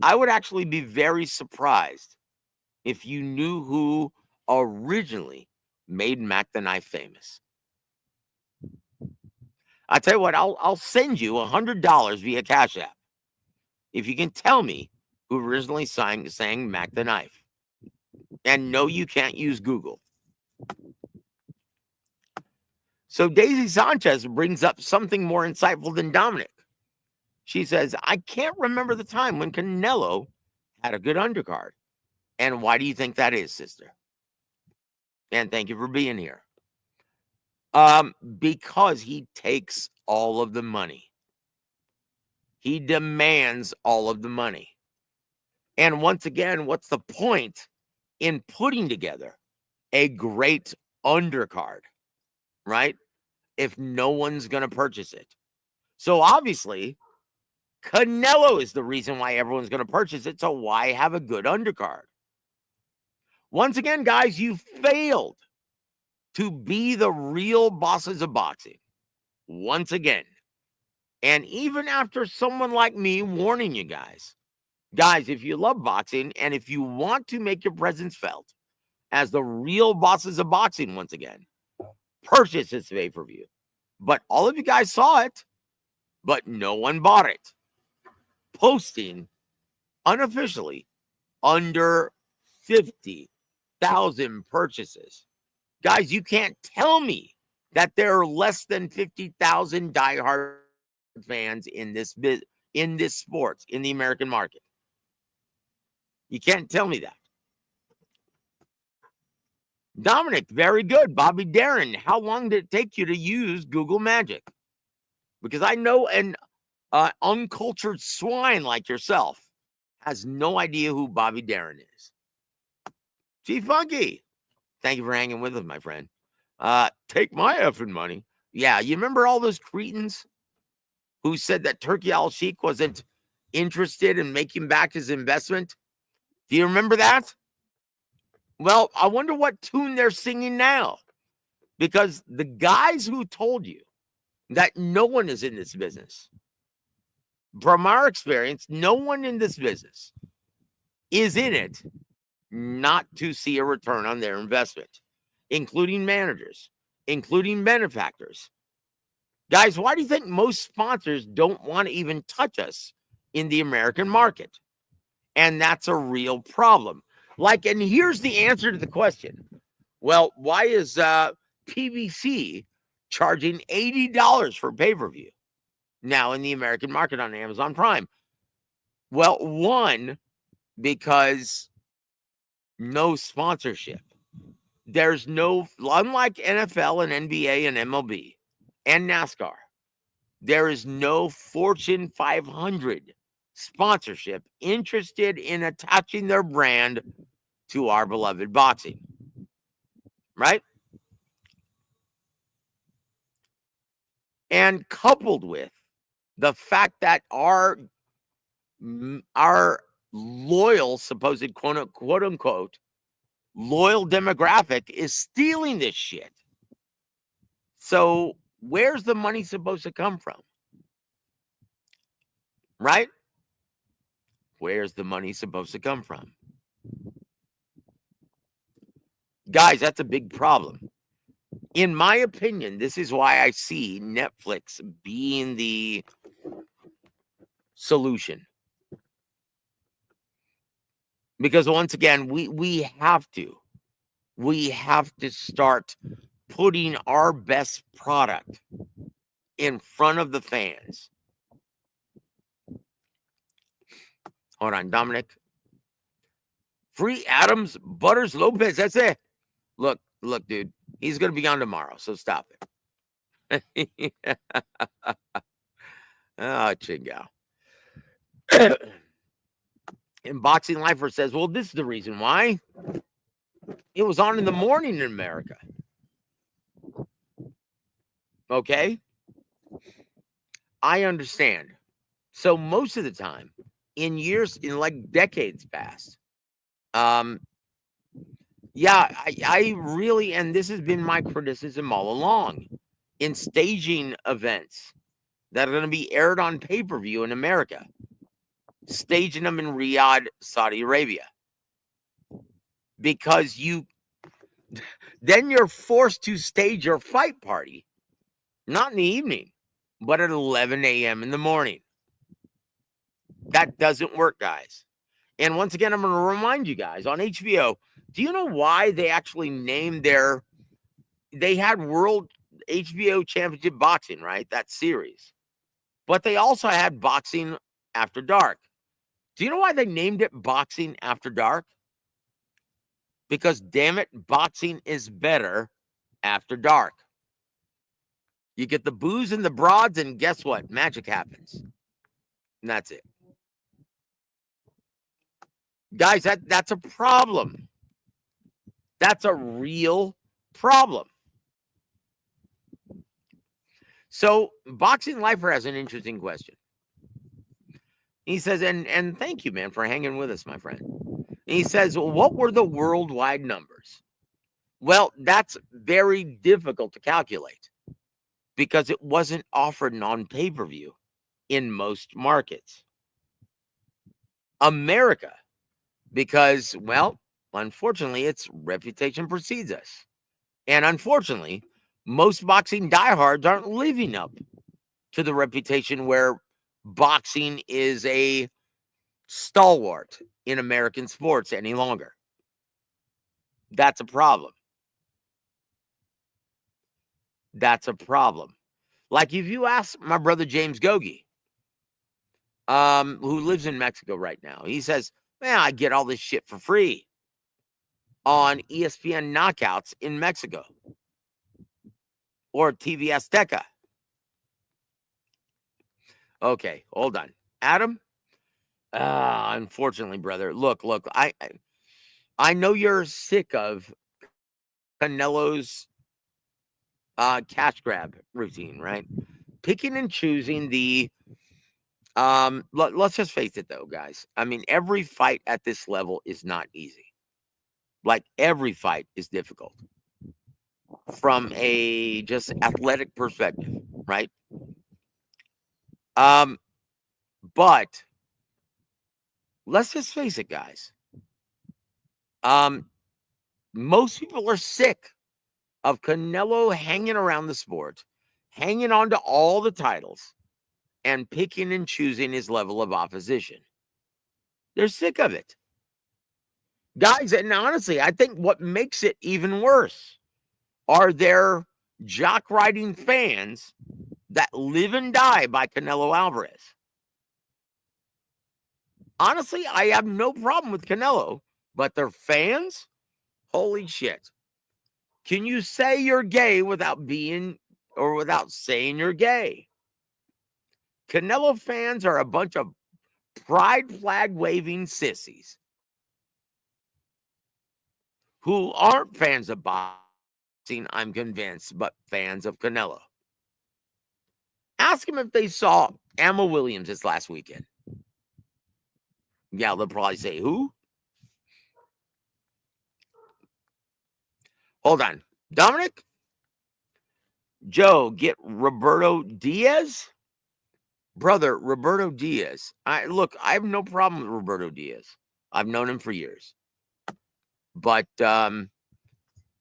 I would actually be very surprised if you knew who originally made Mac the Knife famous. I tell you what, I'll send you $100 via Cash App if you can tell me who originally sang Mac the Knife. And no, you can't use Google. So Daisy Sanchez brings up something more insightful than Dominic. She says, I can't remember the time when Canelo had a good undercard. And why do you think that is, sister? And thank you for being here. Because he takes all of the money. He demands all of the money. And once again, what's the point in putting together a great undercard, right? If no one's going to purchase it. So obviously, Canelo is the reason why everyone's going to purchase it. So why have a good undercard? Once again, guys, you failed to be the real bosses of boxing. Once again. And even after someone like me warning you guys, if you love boxing and if you want to make your presence felt as the real bosses of boxing once again, purchase this pay-per-view. But all of you guys saw it, but no one bought it. Posting unofficially under 50,000 purchases. Guys, you can't tell me that there are less than 50,000 diehard fans in this sport, in the American market. You can't tell me that. Dominic, very good. Bobby Darin, how long did it take you to use Google Magic? Because I know an uncultured swine like yourself has no idea who Bobby Darin is. Chief Funky, thank you for hanging with us, my friend. Take my effing money. Yeah, you remember all those cretins who said that Turkey Al-Sheikh wasn't interested in making back his investment? Do you remember that? Well, I wonder what tune they're singing now. Because the guys who told you that no one is in this business, from our experience, no one in this business is in it not to see a return on their investment, including managers, including benefactors. Guys, why do you think most sponsors don't want to even touch us in the American market? And that's a real problem. And here's the answer to the question. Well, why is PBC charging $80 for pay-per-view now in the American market on Amazon Prime? Well, one, because no sponsorship. There's no, unlike NFL and NBA and MLB and NASCAR, there is no Fortune 500 sponsorship interested in attaching their brand to our beloved boxing. Right? And coupled with the fact that our loyal, supposed quote unquote, loyal demographic is stealing this shit. So where's the money supposed to come from? Right? Where's the money supposed to come from? Guys, that's a big problem. In my opinion, this is why I see Netflix being the solution. Because once again, we have to start putting our best product in front of the fans. Hold on, Dominic. Free Adams, Butters, Lopez. That's it. Look, dude. He's going to be on tomorrow, so stop it. Oh, Chingao. And Boxing Lifer says, well, this is the reason why. It was on in the morning in America. Okay? I understand. So most of the time, in like decades past, yeah, I really, and this has been my criticism all along, in staging events that are going to be aired on pay-per-view in America, staging them in Riyadh, Saudi Arabia, because then you're forced to stage your fight party, not in the evening, but at 11 a.m. in the morning. That doesn't work, guys. And once again, I'm going to remind you guys on HBO, do you know why they actually named they had World HBO Championship Boxing, right? That series. But they also had Boxing After Dark. Do you know why they named it Boxing After Dark? Because, damn it, boxing is better after dark. You get the booze and the broads, and guess what? Magic happens. And that's it. Guys, that's a problem. That's a real problem. So, Boxing Lifer has an interesting question. He says, and thank you, man, for hanging with us, my friend. He says, what were the worldwide numbers? Well, that's very difficult to calculate because it wasn't offered on pay-per-view in most markets. America, because, well, unfortunately, its reputation precedes us. And unfortunately, most boxing diehards aren't living up to the reputation where boxing is a stalwart in American sports any longer. That's a problem. That's a problem. Like if you ask my brother James Gogi, who lives in Mexico right now, he says, man, I get all this shit for free on ESPN Knockouts in Mexico or TV Azteca. Okay, hold on. Adam? Unfortunately, brother. Look, I know you're sick of Canelo's cash grab routine, right? Picking and choosing the let's just face it though, guys. I mean, every fight at this level is not easy. Like every fight is difficult from a just athletic perspective, right? But let's just face it, guys. Most people are sick of Canelo hanging around the sport, hanging on to all the titles, and picking and choosing his level of opposition. They're sick of it. Guys, and honestly, I think what makes it even worse are their jock riding fans that live and die by Canelo Alvarez. Honestly, I have no problem with Canelo, but their fans, holy shit. Can you say you're gay without saying you're gay? Canelo fans are a bunch of pride flag waving sissies who aren't fans of boxing, I'm convinced, but fans of Canelo. Ask them if they saw Emma Williams this last weekend. Yeah, they'll probably say, who? Hold on. Dominic? Joe, get Roberto Diaz? Brother, Roberto Diaz. I have no problem with Roberto Diaz. I've known him for years. But,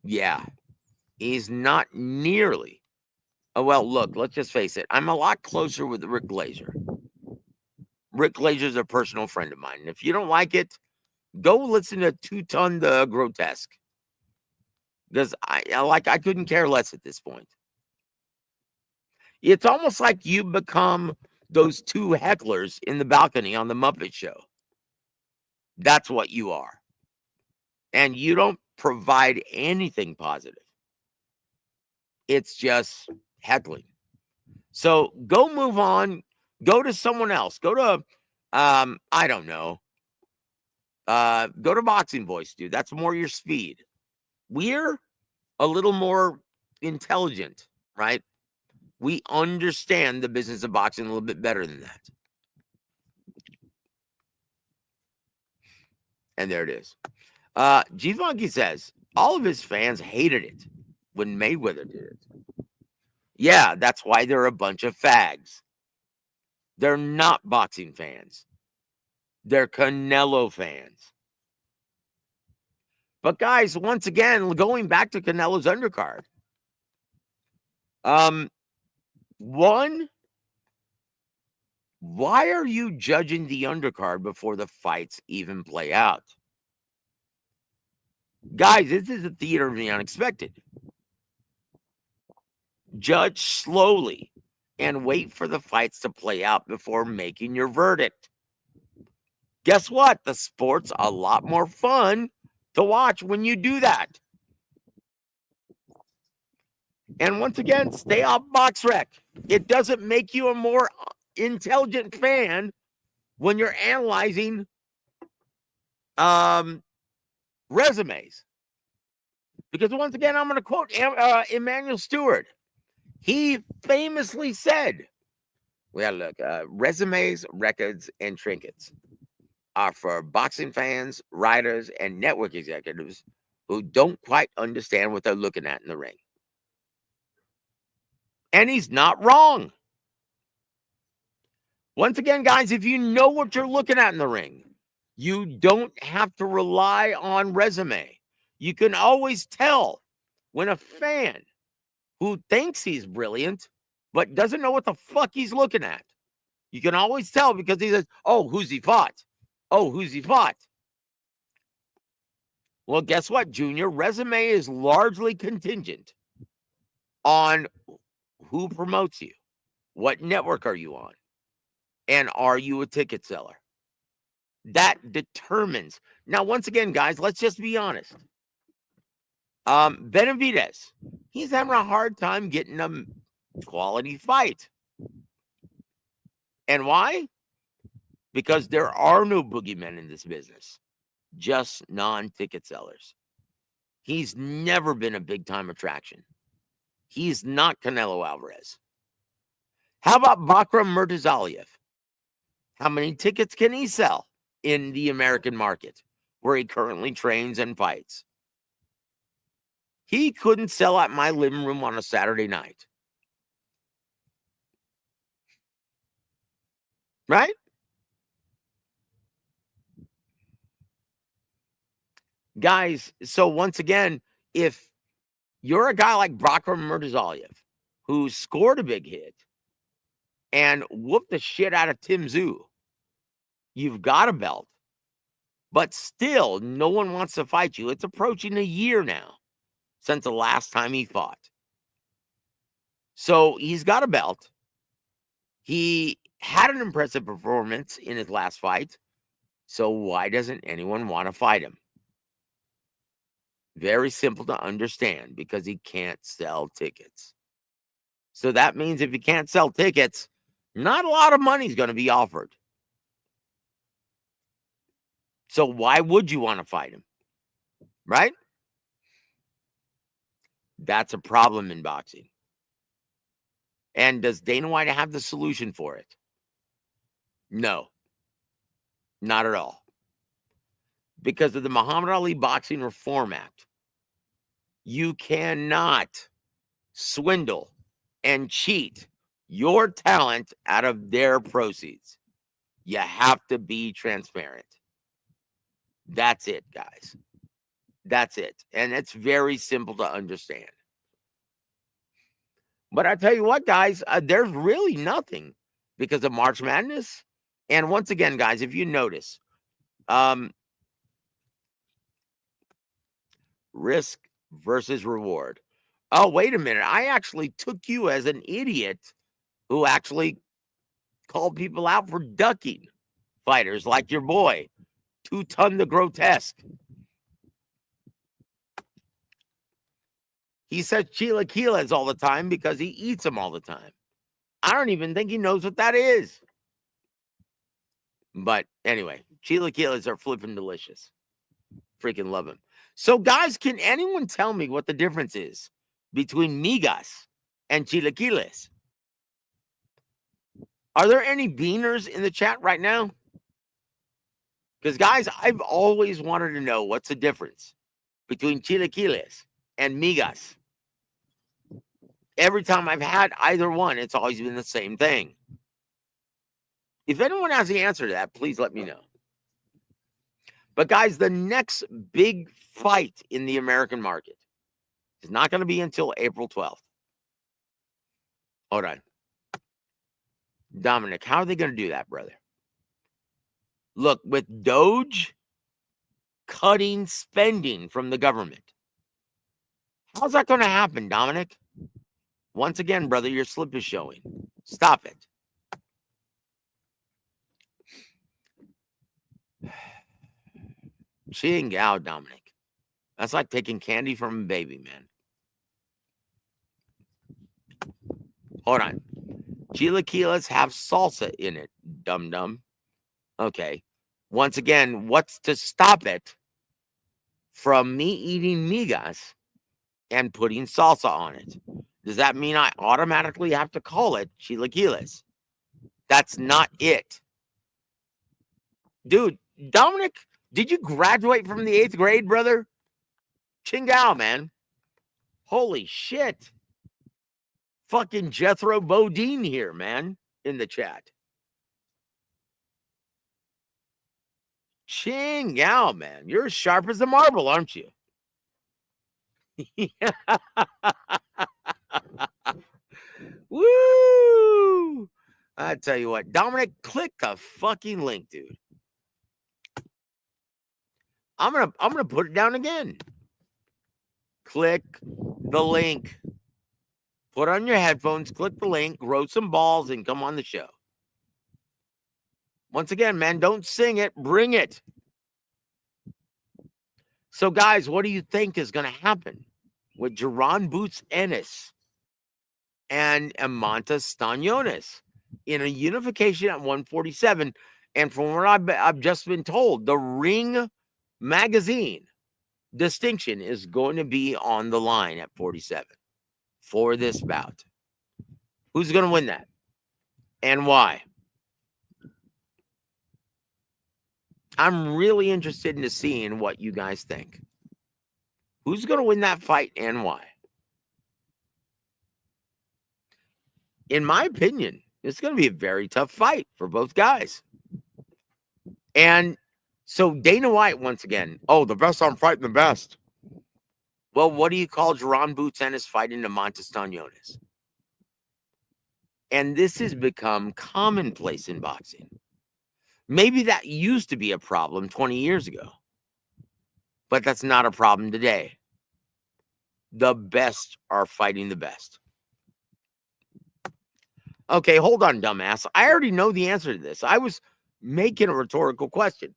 yeah, he's not nearly. Oh, well, look, let's just face it. I'm a lot closer with Rick Glaser. Rick Glaser is a personal friend of mine. And if you don't like it, go listen to Two Ton the Grotesque. Because I couldn't care less at this point. It's almost like you become those two hecklers in the balcony on the Muppet Show. That's what you are. And you don't provide anything positive. It's just heckling. So go move on. Go to someone else. Go to, I don't know. Go to Boxing Voice, dude. That's more your speed. We're a little more intelligent, right? We understand the business of boxing a little bit better than that. And there it is. G Funky says all of his fans hated it when Mayweather did it. Yeah, that's why they're a bunch of fags. They're not boxing fans. They're Canelo fans. But guys, once again, going back to Canelo's undercard. One, why are you judging the undercard before the fights even play out? Guys, this is a theater of the unexpected. Judge slowly and wait for the fights to play out before making your verdict. Guess what? The sport's a lot more fun to watch when you do that. And once again, stay off BoxRec. It doesn't make you a more intelligent fan when you're analyzing resumes. Because once again, I'm going to quote Emmanuel Stewart. He famously said, well, look, resumes, records, and trinkets are for boxing fans, writers, and network executives who don't quite understand what they're looking at in the ring. And he's not wrong. Once again, guys, if you know what you're looking at in the ring, you don't have to rely on resume. You can always tell when a fan who thinks he's brilliant but doesn't know what the fuck he's looking at. You can always tell because he says, oh, who's he fought? Oh, who's he fought? Well, guess what, Junior? Resume is largely contingent on who promotes you. What network are you on? And are you a ticket seller? That determines. Now, once again, guys, let's just be honest. Benavidez, he's having a hard time getting a quality fight. And why? Because there are no boogeymen in this business, just non-ticket sellers. He's never been a big-time attraction. He's not Canelo Alvarez. How about Bakram Murtazaliev? How many tickets can he sell in the American market where he currently trains and fights? He couldn't sell at my living room on a Saturday night. Right? Guys, so once again, if you're a guy like Bakram Murtazaliev who scored a big hit and whooped the shit out of Tim Tszyu, you've got a belt, but still no one wants to fight you. It's approaching a year now since the last time he fought. So he's got a belt. He had an impressive performance in his last fight. So why doesn't anyone want to fight him? Very simple to understand, because he can't sell tickets. So that means if he can't sell tickets, not a lot of money is going to be offered. So why would you want to fight him? Right? That's a problem in boxing. And does Dana White have the solution for it? No. Not at all. Because of the Muhammad Ali Boxing Reform Act, you cannot swindle and cheat your talent out of their proceeds. You have to be transparent. That's it, guys. That's it. And it's very simple to understand. But I tell you what, guys, there's really nothing because of March Madness. And once again, guys, if you notice, risk versus reward. Oh, wait a minute. I actually took you as an idiot who actually called people out for ducking fighters like your boy, 2-Ton the Grotesque. He says chilaquiles all the time because he eats them all the time. I don't even think he knows what that is. But anyway, chilaquiles are flipping delicious. Freaking love them. So, guys, can anyone tell me what the difference is between migas and chilaquiles? Are there any beaners in the chat right now? Because, guys, I've always wanted to know what's the difference between chilaquiles and migas. Every time I've had either one, it's always been the same thing. If anyone has the answer to that, please let me know. But, guys, the next big fight in the American market is not going to be until April 12th. Hold on. Dominic, how are they going to do that, brother? Look, with Doge cutting spending from the government, how's that going to happen, Dominic? Once again, brother, your slip is showing. Stop it. Ching out, Dominic. That's like taking candy from a baby, man. Hold on. Chilaquiles have salsa in it, dum-dum. Okay. Once again, what's to stop it from me eating migas and putting salsa on it? Does that mean I automatically have to call it chilaquiles? That's not it. Dude, Dominic, did you graduate from the 8th grade, brother? Chingao, man. Holy shit. Fucking Jethro Bodine here, man, in the chat. Chingao, man. You're as sharp as a marble, aren't you? Woo! I tell you what, Dominic, click the fucking link, dude. I'm gonna put it down again. Click the link. Put on your headphones, click the link, grow some balls, and come on the show. Once again, man, don't sing it, bring it. So, guys, what do you think is going to happen with Jerron Boots Ennis and Amanta Stanionis in a unification at 147? And from what I've just been told, the Ring magazine distinction is going to be on the line at 47 for this bout. Who's going to win that? And why? I'm really interested in seeing what you guys think. Who's going to win that fight and why? In my opinion, it's going to be a very tough fight for both guys. And so Dana White, once again, the best I'm fighting the best. Well, what do you call Jerron Boots Ennis fighting Amanta Stanionis? And this has become commonplace in boxing. Maybe that used to be a problem 20 years ago, but that's not a problem today. The best are fighting the best. Okay, hold on, dumbass. I already know the answer to this. I was making a rhetorical question.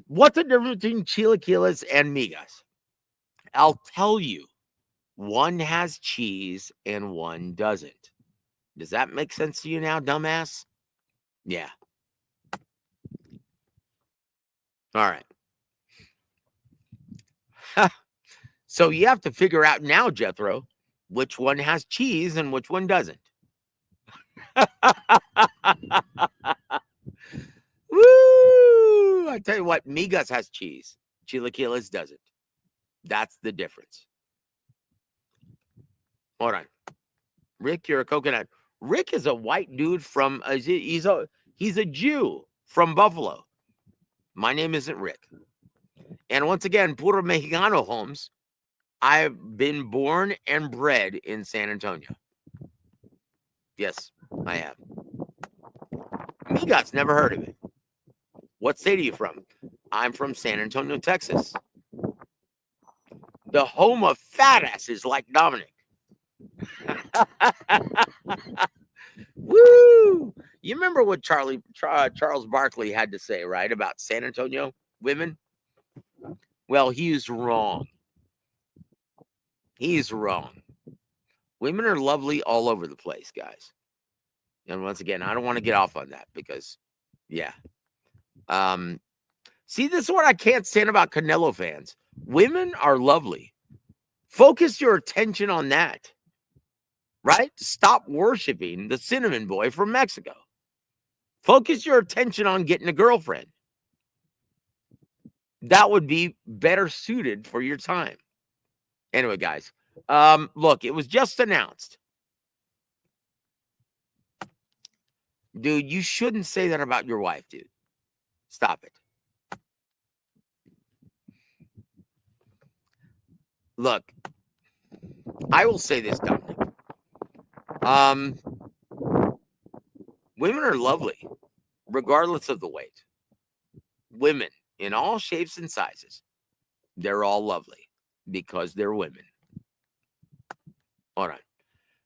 What's the difference between chilaquiles and migas? I'll tell you. One has cheese and one doesn't. Does that make sense to you now, dumbass? Yeah. All right. So you have to figure out now, Jethro, which one has cheese and which one doesn't. Woo! I tell you what, migas has cheese. Chilaquiles doesn't. That's the difference. Hold on. Rick, you're a coconut. Rick is a white dude from, he's a Jew from Buffalo. My name isn't Rick. And once again, Puro Mexicano Holmes, I've been born and bred in San Antonio. Yes, I have. Migas, never heard of it. What state are you from? I'm from San Antonio, Texas. The home of fat asses like Dominic. Woo! You remember what Charles Barkley had to say, right, about San Antonio women? Well, he's wrong. He's wrong. Women are lovely all over the place, guys. And once again, I don't want to get off on that because, yeah. See, this is what I can't stand about Canelo fans. Women are lovely. Focus your attention on that. right? Stop worshiping the cinnamon boy from Mexico. Focus your attention on getting a girlfriend. That would be better suited for your time. Anyway, guys, look, it was just announced. Dude, you shouldn't say that about your wife, dude. Stop it. Look, I will say this, Dominic. Women are lovely, regardless of the weight. Women in all shapes and sizes, they're all lovely because they're women. All right.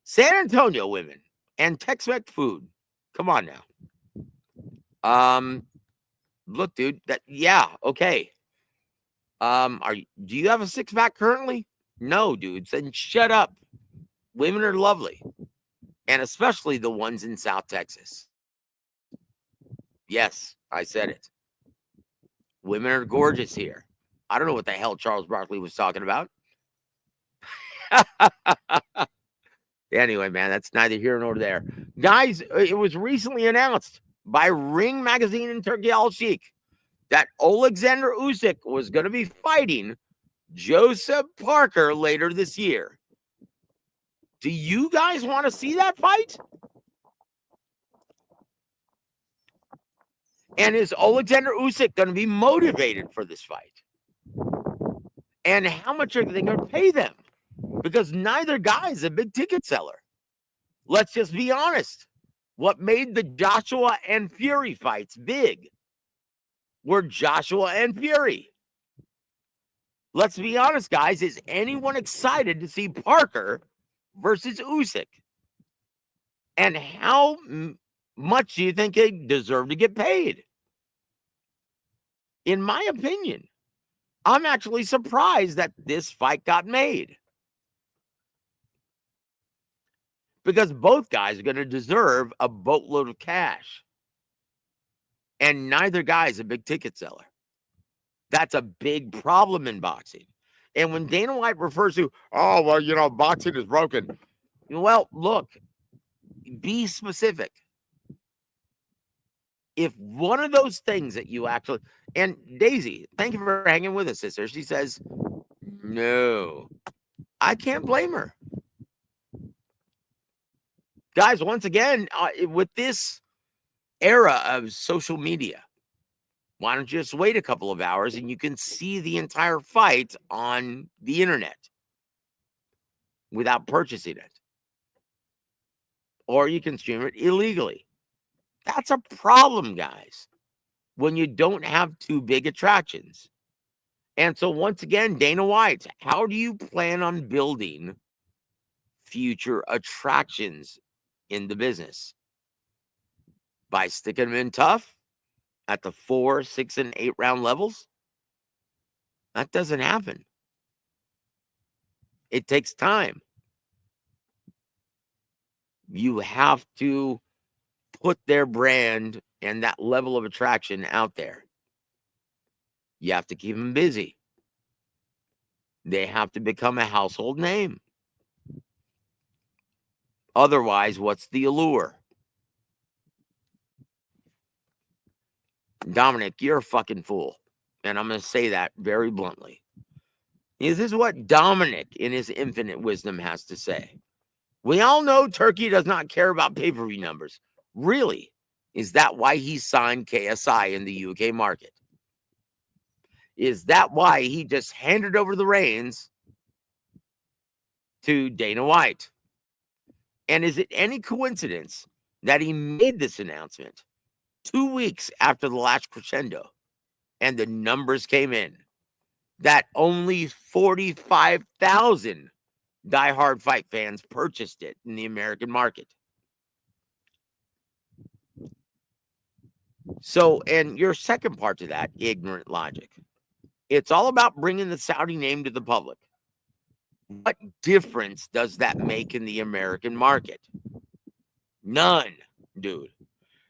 San Antonio women and Tex-Mex food. Come on now. Look, dude, okay. Do you have a six-pack currently? No, dudes, then shut up. Women are lovely, and especially the ones in South Texas. Yes, I said it. Women are gorgeous here. I don't know what the hell Charles Barkley was talking about. Anyway, man, that's neither here nor there. Guys, it was recently announced by Ring Magazine and Turkey Al-Sheikh that Alexander Usyk was going to be fighting Joseph Parker later this year. Do you guys want to see that fight? And is Alexander Usyk going to be motivated for this fight? And how much are they going to pay them? Because neither guy is a big ticket seller. Let's just be honest. What made the Joshua and Fury fights big were Joshua and Fury. Let's be honest, guys. Is anyone excited to see Parker versus Usyk? And how much do you think they deserve to get paid? In my opinion, I'm actually surprised that this fight got made. Because both guys are going to deserve a boatload of cash. And neither guy is a big ticket seller. That's a big problem in boxing. And when Dana White refers to, oh, well, boxing is broken. Well, look, be specific. If one of those things that you actually, and Daisy, thank you for hanging with us, sister. She says, no, I can't blame her. Guys, once again, with this era of social media, why don't you just wait a couple of hours and you can see the entire fight on the internet without purchasing it? Or you can stream it illegally. That's a problem, guys, when you don't have two big attractions. And so once again, Dana White, how do you plan on building future attractions in the business? By sticking them in tough at the 4, 6, and 8 round levels? That doesn't happen. It takes time. You have to put their brand and that level of attraction out there. You have to keep them busy. They have to become a household name. Otherwise, what's the allure? Dominic, you're a fucking fool. And I'm going to say that very bluntly. This is what Dominic, in his infinite wisdom, has to say. We all know Turkey does not care about pay-per-view numbers. Really? Is that why he signed KSI in the UK market? Is that why he just handed over the reins to Dana White? And is it any coincidence that he made this announcement 2 weeks after the last crescendo and the numbers came in that only 45,000 diehard fight fans purchased it in the American market? So, and your second part to that, ignorant logic. It's all about bringing the Saudi name to the public. What difference does that make in the American market? None, dude.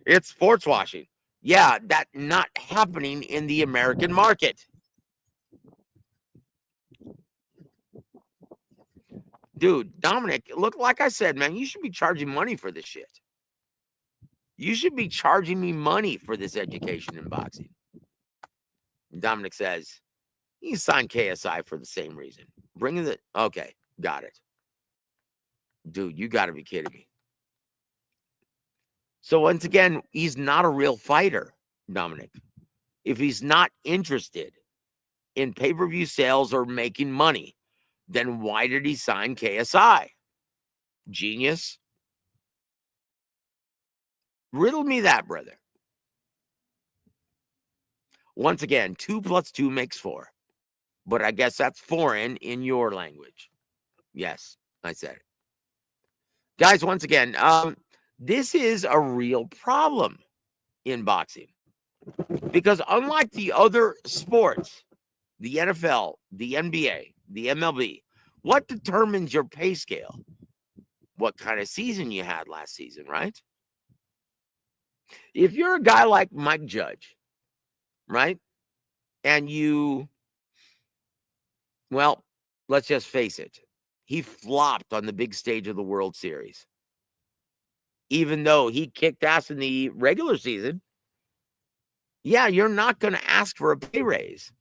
It's sports washing. Yeah, that's not happening in the American market. Dude, Dominic, look, like I said, man, you should be charging money for this shit. You should be charging me money for this education in boxing. Dominic says, you signed KSI for the same reason. Bringing the, okay, got it. Dude, you got to be kidding me. So once again, he's not a real fighter, Dominic. If he's not interested in pay-per-view sales or making money, then why did he sign KSI? Genius. Riddle me that, brother. Once again, 2 + 2 makes 4. But I guess that's foreign in your language. Yes, I said it. Guys, once again, this is a real problem in boxing. Because unlike the other sports, the NFL, the NBA, the MLB, what determines your pay scale? What kind of season you had last season, right? If you're a guy like Mike Judge, right? And you, well, let's just face it. He flopped on the big stage of the World Series. Even though he kicked ass in the regular season, yeah, you're not going to ask for a pay raise.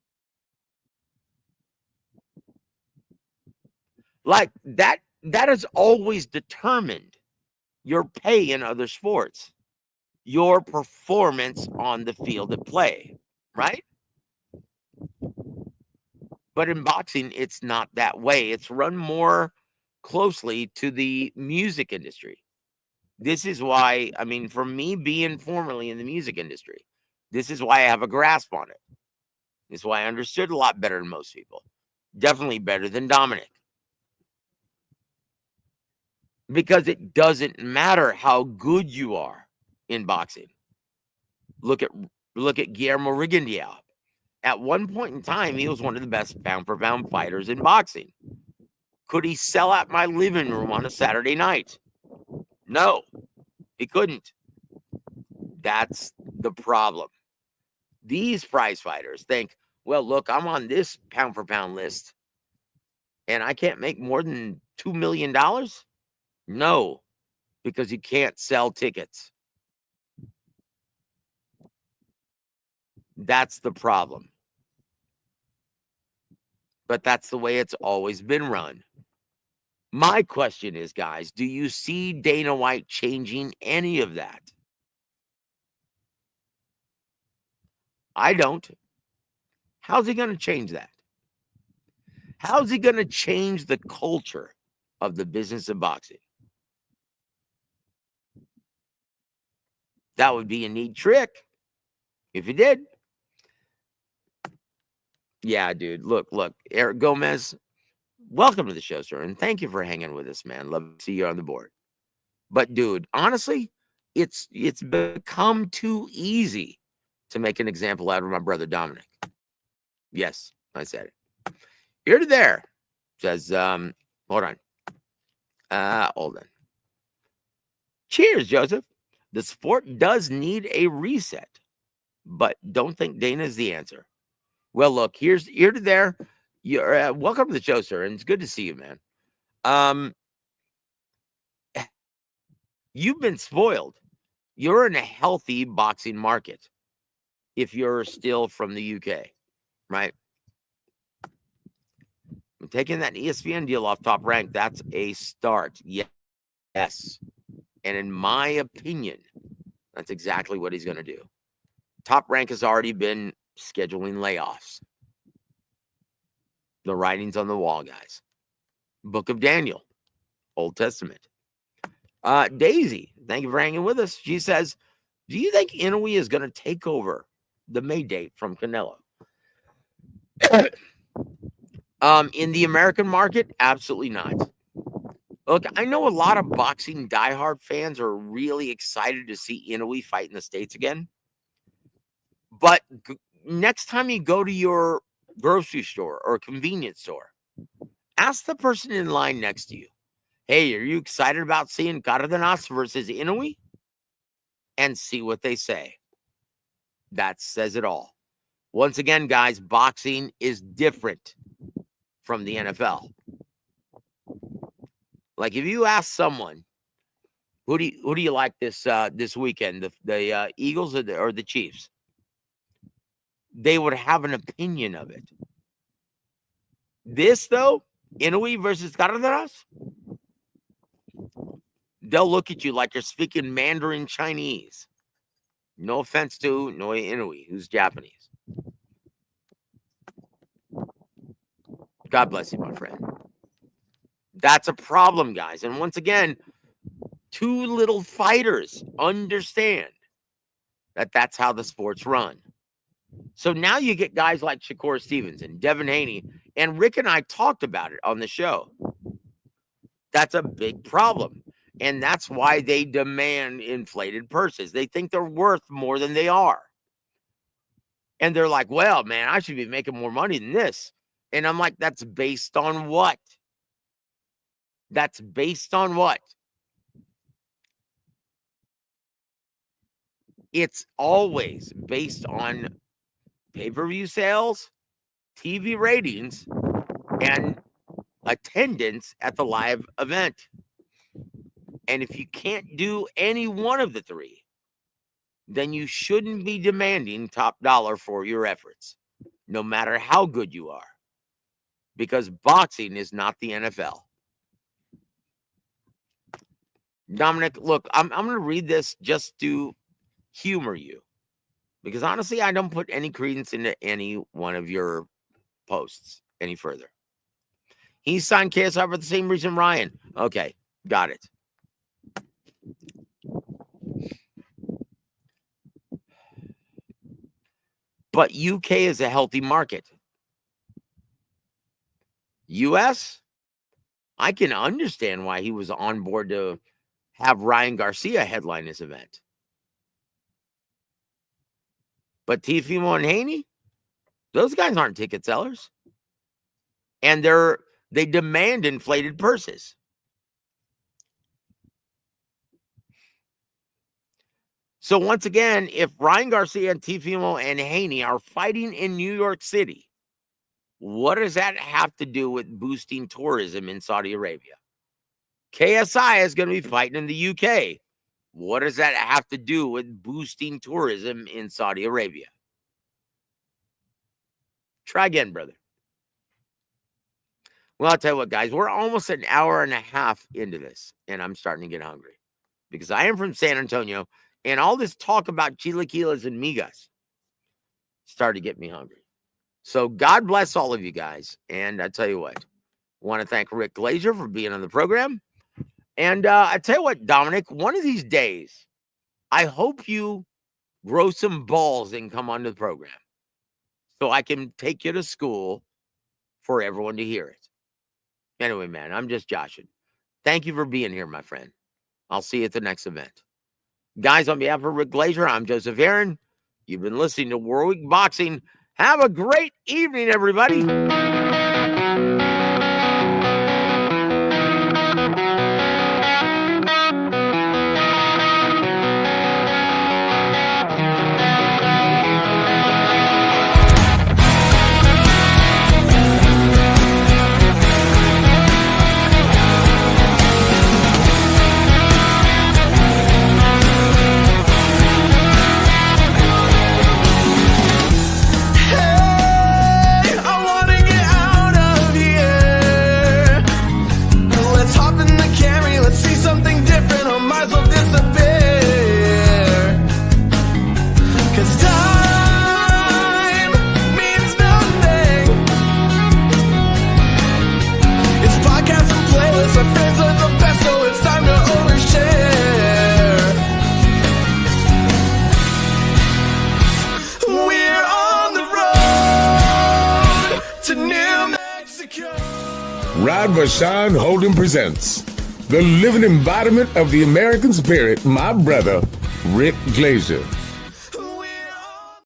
Like that has always determined your pay in other sports, your performance on the field of play, right? But in boxing, it's not that way. It's run more closely to the music industry. This is why, I mean, for me being formerly in the music industry, this is why I have a grasp on it. This is why I understood a lot better than most people. Definitely better than Dominic. Because it doesn't matter how good you are in boxing. Look at Guillermo Rigondeaux. At one point in time, he was one of the best pound-for-pound fighters in boxing. Could he sell out my living room on a Saturday night? No, he couldn't. That's the problem. These prize fighters think, well, look, I'm on this pound-for-pound list, and I can't make more than $2 million? No, because you can't sell tickets. That's the problem. But that's the way it's always been run. My question is, guys, do you see Dana White changing any of that? I don't. How's he going to change that? How's he going to change the culture of the business of boxing? That would be a neat trick if he did. Yeah, dude. Look, Eric Gomez, welcome to the show, sir. And thank you for hanging with us, man. Love to see you on the board. But, dude, honestly, it's become too easy to make an example out of my brother Dominic. Yes, I said it. Here to there. Says, hold on. Hold on. Cheers, Joseph. The sport does need a reset, but don't think Dana is the answer. Well, look, here to there. You're welcome to the show, sir, and it's good to see you, man. You've been spoiled. You're in a healthy boxing market if you're still from the UK, right? I'm taking that ESPN deal off Top Rank. That's a start. Yes. And in my opinion, that's exactly what he's going to do. Top Rank has already been scheduling layoffs. The writing's on the wall, guys. Book of Daniel, Old Testament. Daisy, thank you for hanging with us. She says, do you think Inoue is going to take over the May date from Canelo? In the American market, absolutely not. Look, I know a lot of boxing diehard fans are really excited to see Inoue fight in the States again. But next time you go to your grocery store or convenience store, ask the person in line next to you, hey, are you excited about seeing Cardenas versus Inoue? And see what they say. That says it all. Once again, guys, boxing is different from the NFL. Like if you ask someone, who do you like this weekend, the Eagles or the Chiefs? They would have an opinion of it. This though, Inouye versus Cardenas, they'll look at you like you're speaking Mandarin Chinese. No offense to Inouye, who's Japanese. God bless you, my friend. That's a problem, guys. And once again, two little fighters understand that that's how the sport's run. So now you get guys like Shakur Stevenson, Devin Haney, and Rick and I talked about it on the show. That's a big problem. And that's why they demand inflated purses. They think they're worth more than they are. And they're like, well, man, I should be making more money than this. And I'm like, that's based on what? That's based on what? It's always based on pay-per-view sales, TV ratings, and attendance at the live event. And if you can't do any one of the three, then you shouldn't be demanding top dollar for your efforts, no matter how good you are, because boxing is not the NFL. Dominic, look, I'm going to read this just to humor you, because honestly, I don't put any credence into any one of your posts any further. He signed KSI for the same reason Ryan. Okay, got it. But UK is a healthy market. US, I can understand why he was on board to have Ryan Garcia headline this event. But Teofimo and Haney, those guys aren't ticket sellers. And they demand inflated purses. So once again, if Ryan Garcia and Teofimo and Haney are fighting in New York City, what does that have to do with boosting tourism in Saudi Arabia? KSI is going to be fighting in the UK. What does that have to do with boosting tourism in Saudi Arabia? Try again, brother. Well, I'll tell you what, guys, we're almost an hour and a half into this, and I'm starting to get hungry because I am from San Antonio, and all this talk about chilaquiles and migas started to get me hungry. So God bless all of you guys, and I tell you what, I want to thank Rick Glaser for being on the program. And I tell you what, Dominic, one of these days, I hope you grow some balls and come onto the program so I can take you to school for everyone to hear it. Anyway, man, I'm just joshing. Thank you for being here, my friend. I'll see you at the next event. Guys, on behalf of Rick Glaser, I'm Joseph Aaron. You've been listening to Warwick Boxing. Have a great evening, everybody. Rod Vashon Holden presents the living embodiment of the American spirit, my brother, Rick Glaser.